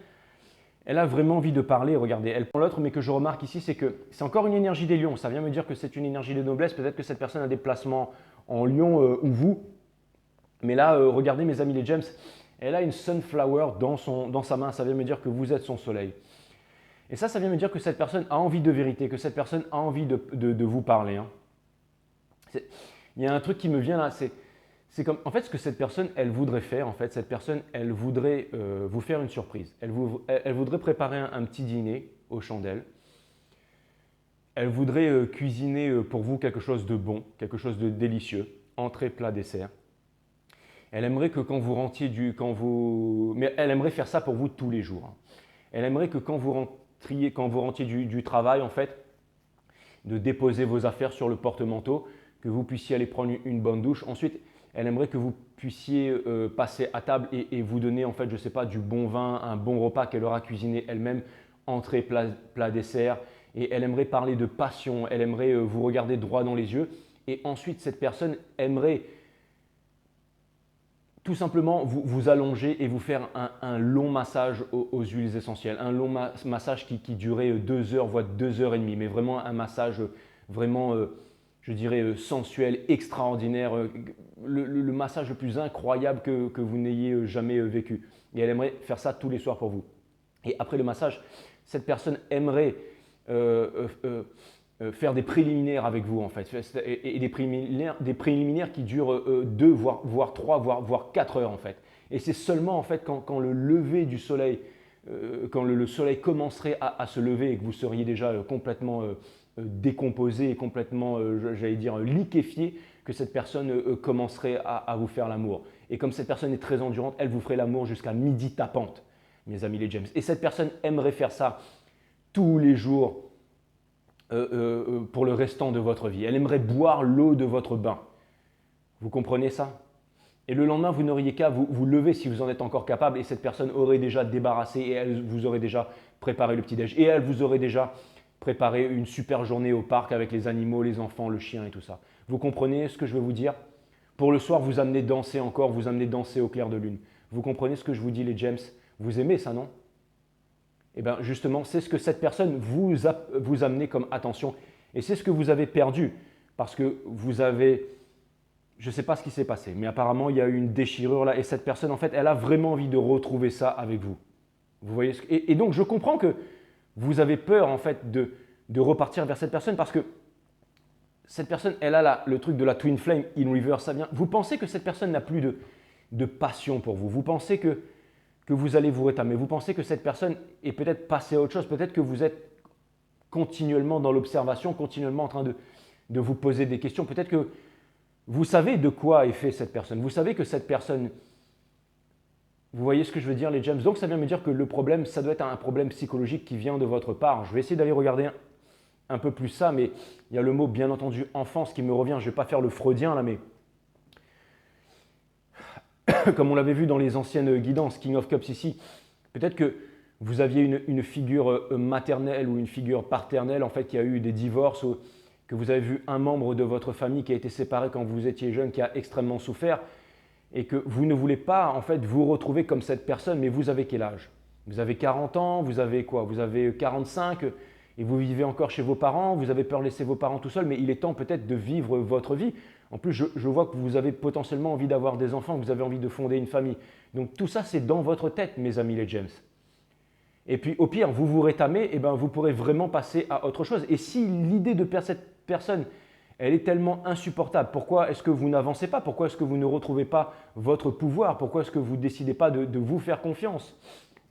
elle a vraiment envie de parler, regardez, elle prend l'autre, mais que je remarque ici, c'est que c'est encore une énergie des lions. Ça vient me dire que c'est une énergie de noblesse. Peut-être que cette personne a des placements en lion ou vous. Mais là, regardez mes amis les gems, elle a une sunflower dans sa main. Ça vient me dire que vous êtes son soleil. Et ça vient me dire que cette personne a envie de vérité, que cette personne a envie de vous parler. Il y a un truc qui me vient là, c'est comme, en fait, ce que cette personne, elle voudrait faire, en fait, cette personne, elle voudrait vous faire une surprise. Elle voudrait préparer un petit dîner aux chandelles. Elle voudrait cuisiner pour vous quelque chose de bon, quelque chose de délicieux, entrée, plat, dessert. Elle aimerait que quand vous rentriez mais elle aimerait faire ça pour vous tous les jours. Elle aimerait que quand vous rentriez du travail, en fait, de déposer vos affaires sur le porte-manteau, que vous puissiez aller prendre une bonne douche. Ensuite, elle aimerait que vous puissiez passer à table et vous donner, en fait, je ne sais pas, du bon vin, un bon repas qu'elle aura cuisiné elle-même, entrée, plat, dessert. Et elle aimerait parler de passion, elle aimerait vous regarder droit dans les yeux. Et ensuite, cette personne aimerait tout simplement vous allonger et vous faire un long massage aux huiles essentielles. Un long massage qui durait 2 heures, voire 2 heures et demie. Mais vraiment un massage vraiment, je dirais, sensuel, extraordinaire. Le massage le plus incroyable que vous n'ayez jamais vécu. Et elle aimerait faire ça tous les soirs pour vous. Et après le massage, cette personne aimerait faire des préliminaires avec vous en fait, et des préliminaires qui durent 2, voire 3, voire 4 heures en fait. Et c'est seulement en fait quand le lever du soleil, quand le soleil commencerait à se lever et que vous seriez déjà complètement décomposé et complètement, j'allais dire, liquéfié, que cette personne commencerait à vous faire l'amour. Et comme cette personne est très endurante, elle vous ferait l'amour jusqu'à midi tapante, mes amis les James. Et cette personne aimerait faire ça tous les jours pour le restant de votre vie. Elle aimerait boire l'eau de votre bain. Vous comprenez ça? Et le lendemain, vous n'auriez qu'à vous lever si vous en êtes encore capable et cette personne aurait déjà débarrassé et elle vous aurait déjà préparé le petit-déj et elle vous aurait déjà préparé une super journée au parc avec les animaux, les enfants, le chien et tout ça. Vous comprenez ce que je veux vous dire? Pour le soir, vous amenez danser encore, vous amenez danser au clair de lune. Vous comprenez ce que je vous dis, les James? Vous aimez ça, non? Eh bien, justement, c'est ce que cette personne vous amenez comme attention et c'est ce que vous avez perdu parce que vous avez. Je ne sais pas ce qui s'est passé, mais apparemment, il y a eu une déchirure là et cette personne, en fait, elle a vraiment envie de retrouver ça avec vous. Vous voyez et donc, je comprends que vous avez peur, en fait, de repartir vers cette personne parce que cette personne, elle a le truc de la twin flame in reverse. Ça vient. Vous pensez que cette personne n'a plus de passion pour vous. Vous pensez que vous allez vous rétamer. Vous pensez que cette personne est peut-être passée à autre chose. Peut-être que vous êtes continuellement dans l'observation, continuellement en train de vous poser des questions. Peut-être que vous savez de quoi est fait cette personne. Vous savez que cette personne. Vous voyez ce que je veux dire, les James? Donc, ça vient me dire que le problème, ça doit être un problème psychologique qui vient de votre part. Je vais essayer d'aller regarder un peu plus ça, mais il y a le mot, bien entendu, enfance qui me revient. Je ne vais pas faire le freudien là, mais comme on l'avait vu dans les anciennes guidances King of Cups ici, peut-être que vous aviez une figure maternelle ou une figure paternelle, en fait, qui a eu des divorces, ou que vous avez vu un membre de votre famille qui a été séparé quand vous étiez jeune, qui a extrêmement souffert, et que vous ne voulez pas, en fait, vous retrouver comme cette personne, mais vous avez quel âge? Vous avez 40 ans, vous avez quoi? Vous avez 45 et vous vivez encore chez vos parents, vous avez peur de laisser vos parents tout seuls, mais il est temps peut-être de vivre votre vie. En plus, je vois que vous avez potentiellement envie d'avoir des enfants, que vous avez envie de fonder une famille. Donc tout ça, c'est dans votre tête, mes amis les James. Et puis au pire, vous vous rétamez, et ben, vous pourrez vraiment passer à autre chose. Et si l'idée de perdre cette personne, elle est tellement insupportable, pourquoi est-ce que vous n'avancez pas? Pourquoi est-ce que vous ne retrouvez pas votre pouvoir? Pourquoi est-ce que vous ne décidez pas de vous faire confiance?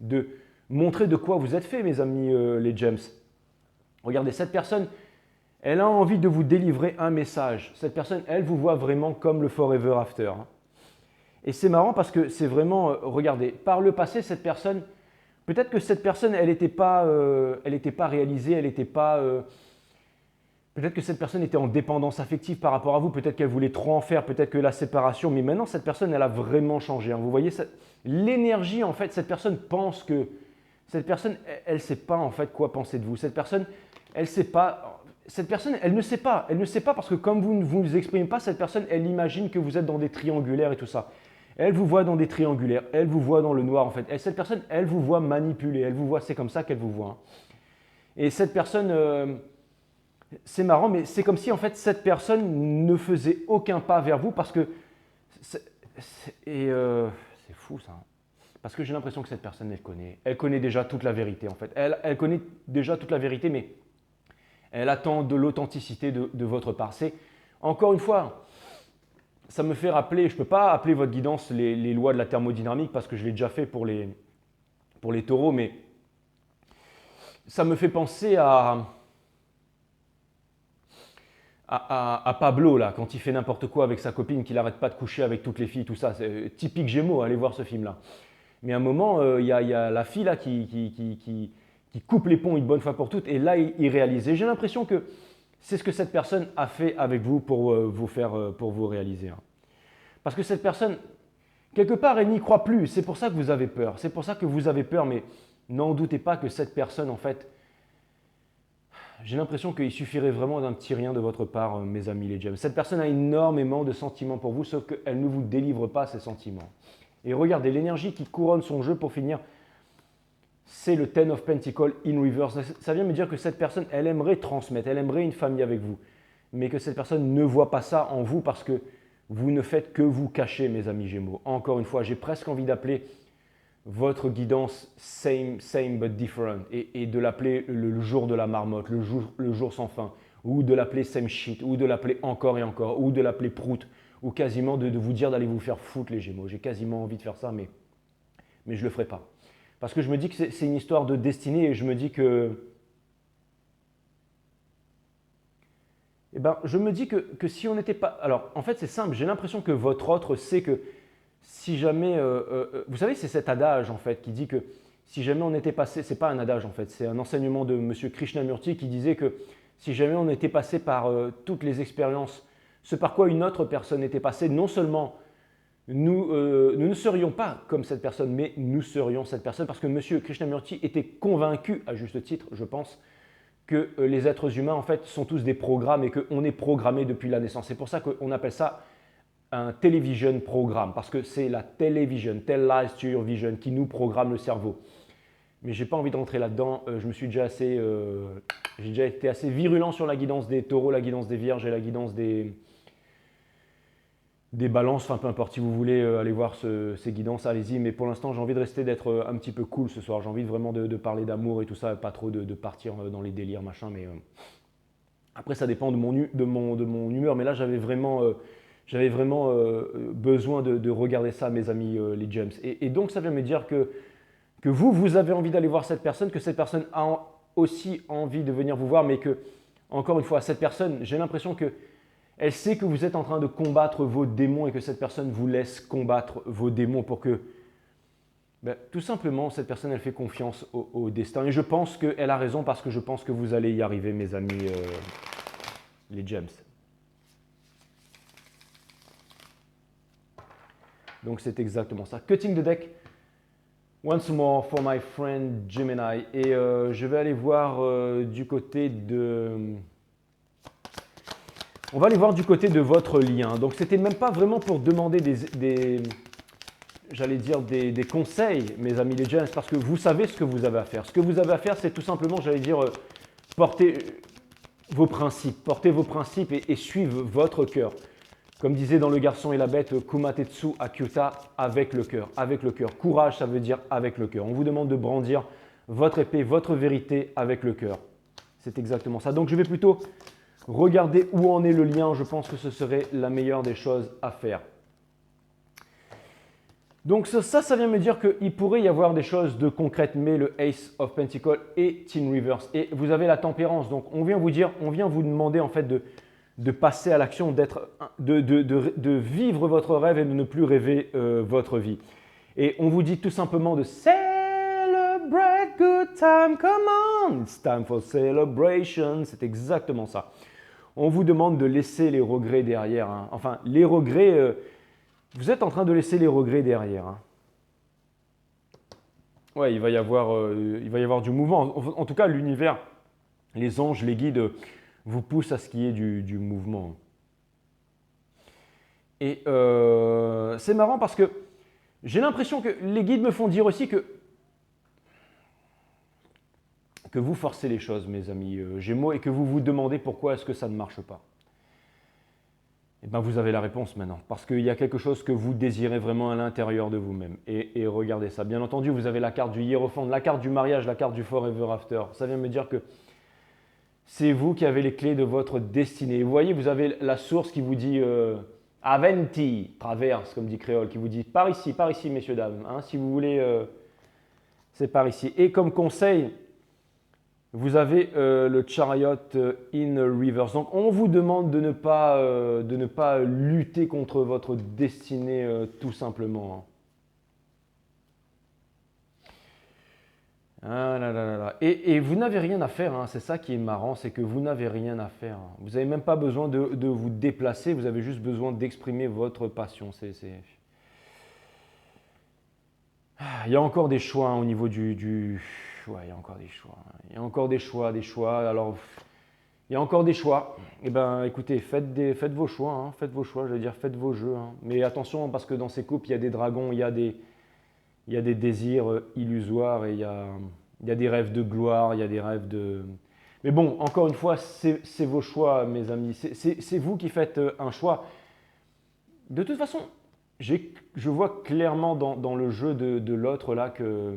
De montrer de quoi vous êtes fait, mes amis les James. Regardez, cette personne, elle a envie de vous délivrer un message. Cette personne, elle vous voit vraiment comme le forever after. Et c'est marrant parce que c'est vraiment, regardez, par le passé, cette personne, peut-être que cette personne, elle n'était pas réalisée, elle n'était pas. Peut-être que cette personne était en dépendance affective par rapport à vous, peut-être qu'elle voulait trop en faire, peut-être que la séparation, mais maintenant cette personne, elle a vraiment changé. Vous voyez, l'énergie, en fait, cette personne pense que. Cette personne, elle ne sait pas en fait quoi penser de vous. Cette personne, elle sait pas. Cette personne, elle ne sait pas. Elle ne sait pas parce que comme vous ne vous exprimez pas, cette personne, elle imagine que vous êtes dans des triangulaires et tout ça. Elle vous voit dans des triangulaires. Elle vous voit dans le noir en fait. Et cette personne, elle vous voit manipuler. Elle vous voit, c'est comme ça qu'elle vous voit. Et cette personne, c'est marrant, mais c'est comme si en fait cette personne ne faisait aucun pas vers vous parce que c'est fou ça. Parce que j'ai l'impression que cette personne, elle connaît déjà toute la vérité en fait. Elle connaît déjà toute la vérité, mais elle attend de l'authenticité de votre part. C'est, encore une fois, ça me fait rappeler, je ne peux pas appeler votre guidance les lois de la thermodynamique parce que je l'ai déjà fait pour les taureaux, mais ça me fait penser à Pablo, là, quand il fait n'importe quoi avec sa copine, qu'il n'arrête pas de coucher avec toutes les filles, tout ça. C'est typique Gémeaux, allez voir ce film-là. Mais à un moment, il y a la fille là qui coupe les ponts une bonne fois pour toutes, et là, il réalise. Et j'ai l'impression que c'est ce que cette personne a fait avec vous pour vous réaliser. Parce que cette personne, quelque part, elle n'y croit plus. C'est pour ça que vous avez peur. C'est pour ça que vous avez peur, mais n'en doutez pas que cette personne, en fait, j'ai l'impression qu'il suffirait vraiment d'un petit rien de votre part, mes amis les James. Cette personne a énormément de sentiments pour vous, sauf qu'elle ne vous délivre pas ces sentiments. Et regardez, l'énergie qui couronne son jeu pour finir, c'est le Ten of Pentacles in reverse. Ça vient me dire que cette personne, elle aimerait transmettre, elle aimerait une famille avec vous, mais que cette personne ne voit pas ça en vous parce que vous ne faites que vous cacher, mes amis Gémeaux. Encore une fois, j'ai presque envie d'appeler votre guidance same but different et de l'appeler le jour de la marmotte, le jour sans fin, ou de l'appeler same shit, ou de l'appeler encore et encore, ou de l'appeler prout, ou quasiment de vous dire d'aller vous faire foutre les Gémeaux. J'ai quasiment envie de faire ça, mais je ne le ferai pas. Parce que je me dis que c'est une histoire de destinée et je me dis que. Eh ben, je me dis que si on n'était pas. Alors, en fait, c'est simple, j'ai l'impression que votre autre sait que si jamais. Vous savez, c'est cet adage en fait qui dit que si jamais on était passé. C'est pas un adage en fait, c'est un enseignement de M. Krishnamurti qui disait que si jamais on était passé par toutes les expériences, ce par quoi une autre personne était passée, non seulement nous ne serions pas comme cette personne, mais nous serions cette personne parce que M. Krishnamurti était convaincu, à juste titre, je pense, que les êtres humains, en fait, sont tous des programmes et qu'on est programmé depuis la naissance. C'est pour ça qu'on appelle ça un television programme, parce que c'est la television, tell lies to your vision, qui nous programme le cerveau. Mais j'ai pas envie de rentrer là-dedans. J'ai déjà été assez virulent sur la guidance des taureaux, la guidance des vierges et la guidance des balances. Enfin, peu importe, si vous voulez aller voir ces guidances, allez-y. Mais pour l'instant, j'ai envie de rester d'être un petit peu cool ce soir. J'ai envie vraiment de parler d'amour et tout ça, pas trop de partir dans les délires, machin. Mais après, ça dépend de mon humeur. Mais là, j'avais vraiment besoin de regarder ça, mes amis, les gems. Et donc, ça vient me dire que vous avez envie d'aller voir cette personne, que cette personne a aussi envie de venir vous voir, mais que, encore une fois, cette personne, j'ai l'impression qu'elle sait que vous êtes en train de combattre vos démons et que cette personne vous laisse combattre vos démons pour que, tout simplement, cette personne, elle fait confiance au destin. Et je pense qu'elle a raison parce que je pense que vous allez y arriver, mes amis, les gems. Donc, c'est exactement ça. Cutting the deck. Once more for my friend Gemini. Et je vais aller voir du côté de... On va aller voir du côté de votre lien. Donc, c'était même pas vraiment pour demander j'allais dire des conseils, mes amis les Gems, parce que vous savez ce que vous avez à faire. Ce que vous avez à faire, c'est tout simplement, j'allais dire, porter vos principes et suivre votre cœur. Comme disait dans Le Garçon et la Bête, Kumatetsu Akyuta, avec le cœur. Avec le cœur. Courage, ça veut dire avec le cœur. On vous demande de brandir votre épée, votre vérité avec le cœur. C'est exactement ça. Donc je vais plutôt regarder où en est le lien. Je pense que ce serait la meilleure des choses à faire. Donc ça vient me dire qu'il pourrait y avoir des choses de concrètes, mais le Ace of Pentacles est in reverse. Et vous avez la tempérance. Donc on vient vous demander en fait de passer à l'action, de vivre votre rêve et de ne plus rêver votre vie. Et on vous dit tout simplement de celebrate good time, come on, it's time for celebration. C'est exactement ça. On vous demande de laisser les regrets derrière. Hein. Enfin, les regrets, vous êtes en train de laisser les regrets derrière. Hein. Ouais, il va y avoir du mouvement. En tout cas, l'univers, les anges, les guides vous pousse à ce qu'il y ait du mouvement. Et c'est marrant parce que j'ai l'impression que les guides me font dire aussi que vous forcez les choses, mes amis Gémeaux, et que vous vous demandez pourquoi est-ce que ça ne marche pas. Eh bien, vous avez la réponse maintenant, parce qu'il y a quelque chose que vous désirez vraiment à l'intérieur de vous-même. Et regardez ça. Bien entendu, vous avez la carte du Hiérophante, la carte du mariage, la carte du Forever After. Ça vient me dire que c'est vous qui avez les clés de votre destinée. Vous voyez, vous avez la source qui vous dit Aventi, traverse, comme dit Créole, qui vous dit par ici, messieurs, dames. Hein, si vous voulez, c'est par ici. Et comme conseil, vous avez le Chariot in Reverse. Donc, on vous demande de ne pas lutter contre votre destinée tout simplement. Ah là là là là. Et vous n'avez rien à faire, hein. C'est ça qui est marrant, c'est que vous n'avez rien à faire. Vous n'avez même pas besoin de vous déplacer, vous avez juste besoin d'exprimer votre passion. Il y a encore des choix hein, au niveau Ouais, il y a encore des choix. Il y a encore des choix. Alors, il y a encore des choix. Eh bien, écoutez, faites vos choix. Hein. Faites vos choix, je veux dire, faites vos jeux. Hein. Mais attention, parce que dans ces couples, il y a des dragons, il y a des désirs illusoires et il y a des rêves de gloire, il y a des rêves de... Mais bon, encore une fois, c'est vos choix, mes amis. C'est vous qui faites un choix. De toute façon, je vois clairement dans le jeu de l'autre là que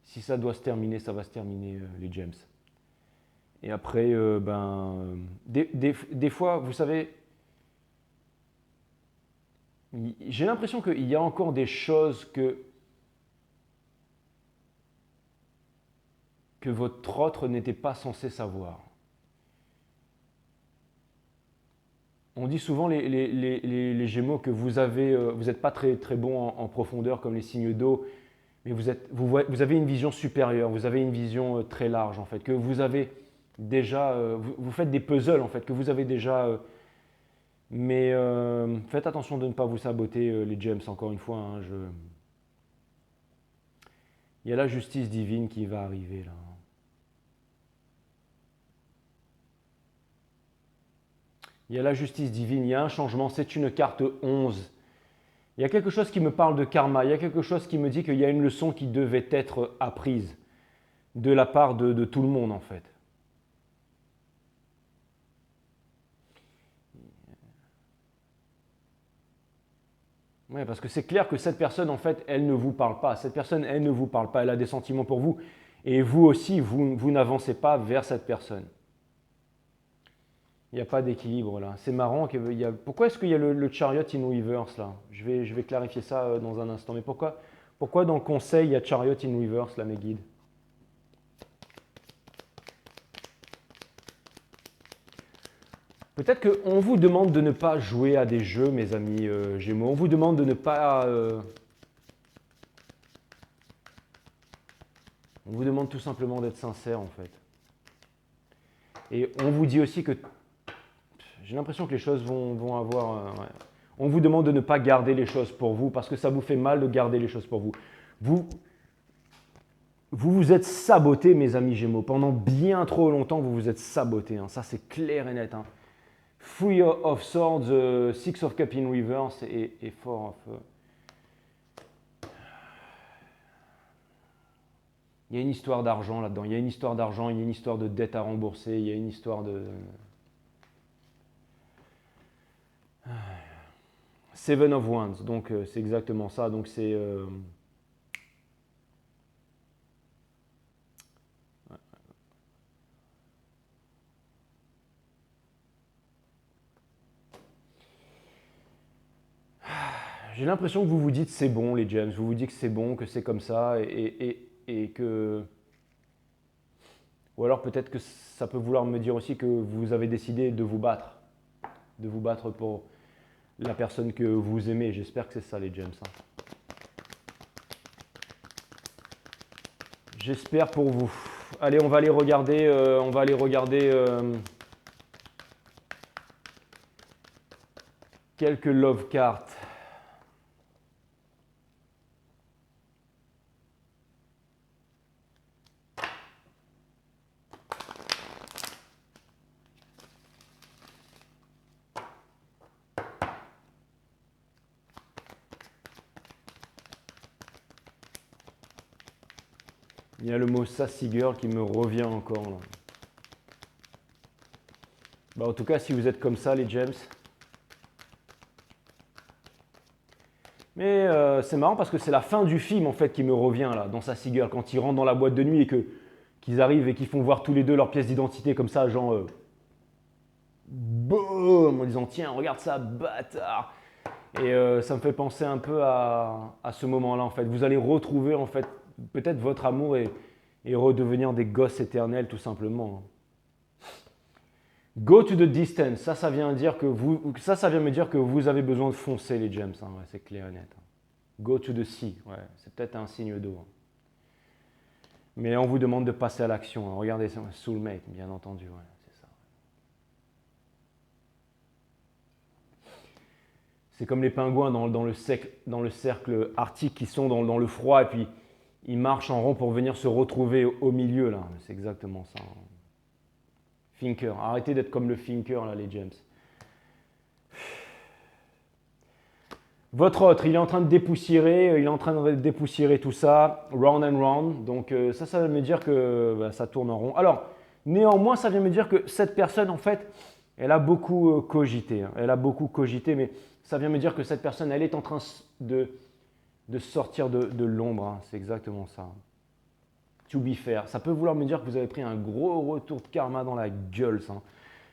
si ça doit se terminer, ça va se terminer, les gems. Et après, des fois, vous savez, j'ai l'impression qu'il y a encore des choses que votre autre n'était pas censé savoir. On dit souvent, les Gémeaux, que vous n'êtes pas très, très bon en profondeur comme les signes d'eau, mais vous avez une vision supérieure, vous avez une vision très large en fait, que vous avez déjà, vous faites des puzzles en fait, que vous avez déjà Mais faites attention de ne pas vous saboter, les gems, encore une fois. Hein, il y a la justice divine qui va arriver là. Il y a la justice divine, il y a un changement, c'est une carte 11. Il y a quelque chose qui me parle de karma, il y a quelque chose qui me dit qu'il y a une leçon qui devait être apprise de la part de tout le monde en fait. Oui, parce que c'est clair que cette personne, en fait, elle ne vous parle pas. Cette personne, elle ne vous parle pas. Elle a des sentiments pour vous. Et vous aussi, vous n'avancez pas vers cette personne. Il n'y a pas d'équilibre là. C'est marrant. Pourquoi est-ce qu'il y a le chariot in reverse là? Je vais clarifier ça dans un instant. Mais pourquoi dans le conseil, il y a chariot in reverse là, mes guides? Peut-être qu'on vous demande de ne pas jouer à des jeux, mes amis Gémeaux. On vous demande de ne pas... on vous demande tout simplement d'être sincère, en fait. Et on vous dit aussi que... J'ai l'impression que les choses vont avoir... ouais. On vous demande de ne pas garder les choses pour vous, parce que ça vous fait mal de garder les choses pour vous. Vous vous êtes saboté, mes amis Gémeaux. Pendant bien trop longtemps, vous vous êtes saboté. Hein. Ça, c'est clair et net. Hein. Three of Swords, Six of Cups in Reverse et Four of... Il y a une histoire d'argent là-dedans, il y a une histoire d'argent, il y a une histoire de dette à rembourser, il y a une histoire de... Seven of Wands, donc c'est exactement ça, donc c'est... J'ai l'impression que vous vous dites c'est bon les gems, vous vous dites que c'est bon, que c'est comme ça et que... Ou alors peut-être que ça peut vouloir me dire aussi que vous avez décidé de vous battre pour la personne que vous aimez. J'espère que c'est ça les gems. Hein. J'espère pour vous. Allez, on va aller regarder, quelques love cards. Il y a le mot Sassy Girl qui me revient encore. Là. Bah, en tout cas, si vous êtes comme ça, les gems. Mais c'est marrant parce que c'est la fin du film en fait qui me revient là, dans Sassy Girl, quand ils rentrent dans la boîte de nuit et qu'ils arrivent et qu'ils font voir tous les deux leurs pièces d'identité comme ça, genre boum, en disant tiens, regarde ça, bâtard. Et ça me fait penser un peu à ce moment-là en fait. Vous allez retrouver en fait peut-être votre amour et redevenir des gosses éternels tout simplement. Go to the distance, ça vient dire que ça vient me dire que vous avez besoin de foncer les gems, hein, ouais, c'est clair et net. Hein. Go to the sea, ouais, c'est peut-être un signe d'eau. Hein. Mais on vous demande de passer à l'action. Hein. Regardez, soulmate, bien entendu, ouais, c'est ça. C'est comme les pingouins dans le cercle arctique qui sont dans le froid et puis ils marchent en rond pour venir se retrouver au milieu là. C'est exactement ça. Hein. Thinker. Arrêtez d'être comme le thinker, là, les gems. Votre autre, il est en train de dépoussiérer tout ça, round and round. Donc ça veut me dire que bah, ça tourne en rond. Alors, néanmoins, ça vient me dire que cette personne, en fait, elle a beaucoup cogité. Hein. Elle a beaucoup cogité, mais ça vient me dire que cette personne, elle est en train de sortir de l'ombre. Hein. C'est exactement ça. To be fair. Ça peut vouloir me dire que vous avez pris un gros retour de karma dans la gueule. Ça.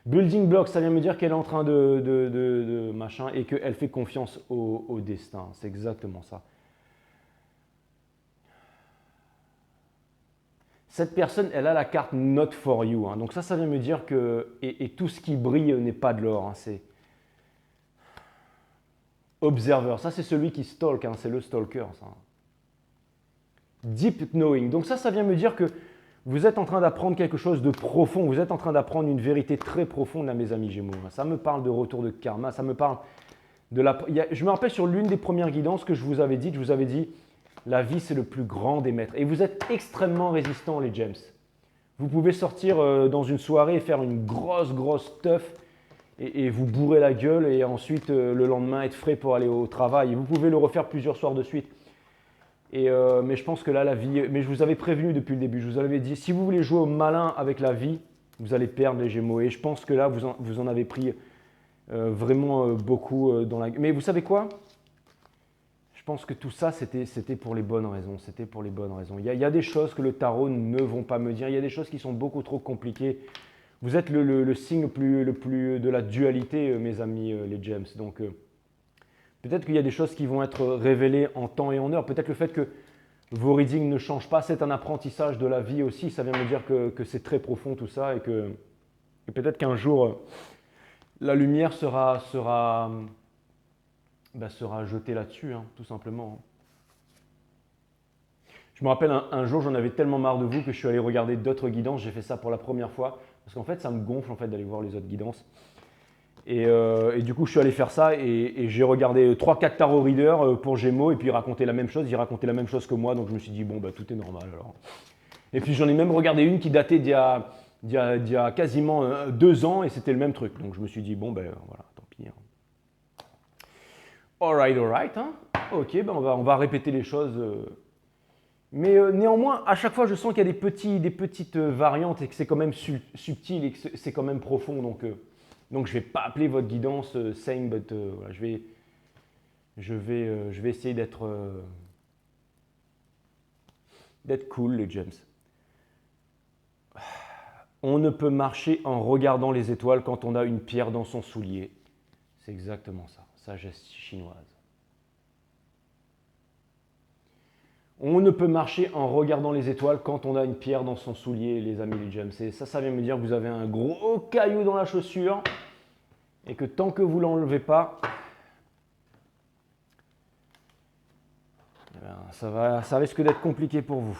Building block, ça vient me dire qu'elle est en train de machin et qu'elle fait confiance au destin. C'est exactement ça. Cette personne, elle a la carte Not for you. Hein. Donc ça vient me dire que... Et tout ce qui brille n'est pas de l'or. Hein. C'est... Observer. Ça, c'est celui qui stalk. Hein. C'est le stalker, ça. Deep knowing. Donc ça vient me dire que Vous êtes en train d'apprendre quelque chose de profond, vous êtes en train d'apprendre une vérité très profonde, là, mes amis Gémeaux. Ça me parle de retour de karma, ça me parle de la... Je me rappelle sur l'une des premières guidances que je vous avais dit, la vie c'est le plus grand des maîtres. Et vous êtes extrêmement résistants, les James. Vous pouvez sortir dans une soirée et faire une grosse teuf et vous bourrer la gueule et ensuite le lendemain être frais pour aller au travail. Et vous pouvez le refaire plusieurs soirs de suite. Mais je pense que là, la vie... Mais je vous avais prévenu depuis le début, je vous avais dit, si vous voulez jouer au malin avec la vie, vous allez perdre les Gémeaux. Et je pense que là, vous en avez pris vraiment beaucoup dans la... Mais vous savez quoi? Je pense que tout ça, c'était pour les bonnes raisons. C'était pour les bonnes raisons. Il y a des choses que le tarot ne vont pas me dire. Il y a des choses qui sont beaucoup trop compliquées. Vous êtes le signe le plus de la dualité, mes amis, les James. Donc, peut-être qu'il y a des choses qui vont être révélées en temps et en heure. Peut-être le fait que vos readings ne changent pas, c'est un apprentissage de la vie aussi. Ça vient me dire que c'est très profond tout ça et peut-être qu'un jour, la lumière sera jetée là-dessus, hein, tout simplement. Je me rappelle un jour, j'en avais tellement marre de vous que je suis allé regarder d'autres guidances. J'ai fait ça pour la première fois parce qu'en fait, ça me gonfle en fait, d'aller voir les autres guidances. Et du coup, je suis allé faire ça et j'ai regardé 3-4 tarot readers pour Gémeaux et puis ils racontaient la même chose. Ils racontaient la même chose que moi, donc je me suis dit, bon, bah, tout est normal alors. Et puis j'en ai même regardé une qui datait d'il y a quasiment 2 ans et c'était le même truc. Donc je me suis dit, bon, ben voilà, tant pis. Hein. Alright, hein. Ok, ben on va répéter les choses. Mais néanmoins, à chaque fois, je sens qu'il y a des petites variantes et que c'est quand même subtil et que c'est quand même profond. Donc je ne vais pas appeler votre guidance same, but voilà, je vais essayer d'être cool, les James. On ne peut marcher en regardant les étoiles quand on a une pierre dans son soulier. C'est exactement ça, sagesse chinoise. On ne peut marcher en regardant les étoiles quand on a une pierre dans son soulier, les amis, les James. Et ça vient me dire que vous avez un gros caillou dans la chaussure et que tant que vous ne l'enlevez pas, ça risque d'être compliqué pour vous.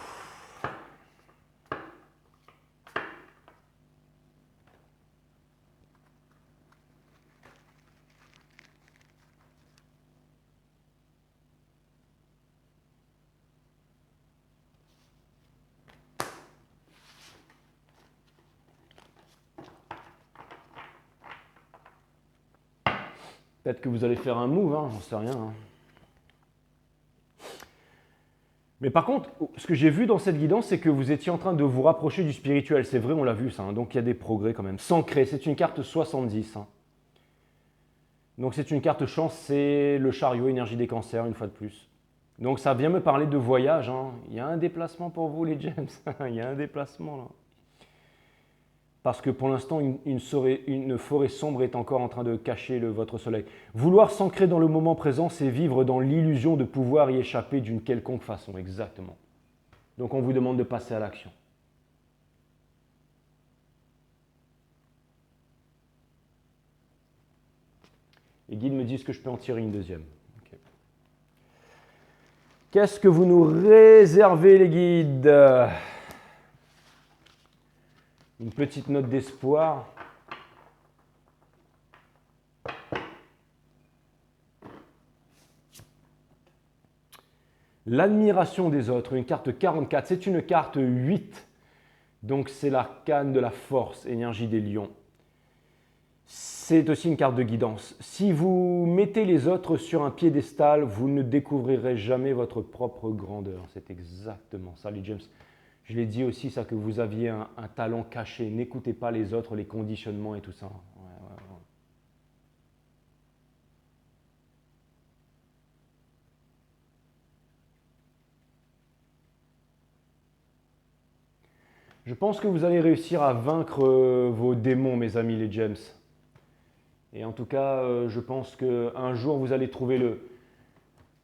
Peut-être que vous allez faire un move, hein, j'en sais rien. Hein. Mais par contre, ce que j'ai vu dans cette guidance, c'est que vous étiez en train de vous rapprocher du spirituel. C'est vrai, on l'a vu ça. Hein. Donc il y a des progrès quand même. S'ancrer, c'est une carte 70. Hein. Donc c'est une carte chance, c'est le chariot, énergie des cancers, une fois de plus. Donc ça vient me parler de voyage. Hein. Il y a un déplacement pour vous, les James. Il y a un déplacement là. Parce que pour l'instant, une forêt sombre est encore en train de cacher votre soleil. Vouloir s'ancrer dans le moment présent, c'est vivre dans l'illusion de pouvoir y échapper d'une quelconque façon, exactement. Donc on vous demande de passer à l'action. Les guides me disent que je peux en tirer une deuxième. Okay. Qu'est-ce que vous nous réservez, les guides ? Une petite note d'espoir. L'admiration des autres, une carte 44, c'est une carte 8. Donc c'est l'arcane de la force, énergie des lions. C'est aussi une carte de guidance. Si vous mettez les autres sur un piédestal, vous ne découvrirez jamais votre propre grandeur. C'est exactement ça, les James. Je l'ai dit aussi, ça, que vous aviez un talent caché. N'écoutez pas les autres, les conditionnements et tout ça. Ouais. Je pense que vous allez réussir à vaincre vos démons, mes amis, les James. Et en tout cas, je pense qu'un jour, vous allez trouver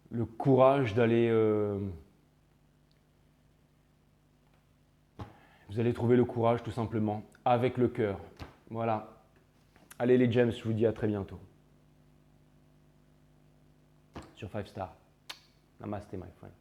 le courage d'aller... Vous allez trouver le courage tout simplement, avec le cœur. Voilà. Allez les James, je vous dis à très bientôt. Sur 5 Star. Namaste my friend.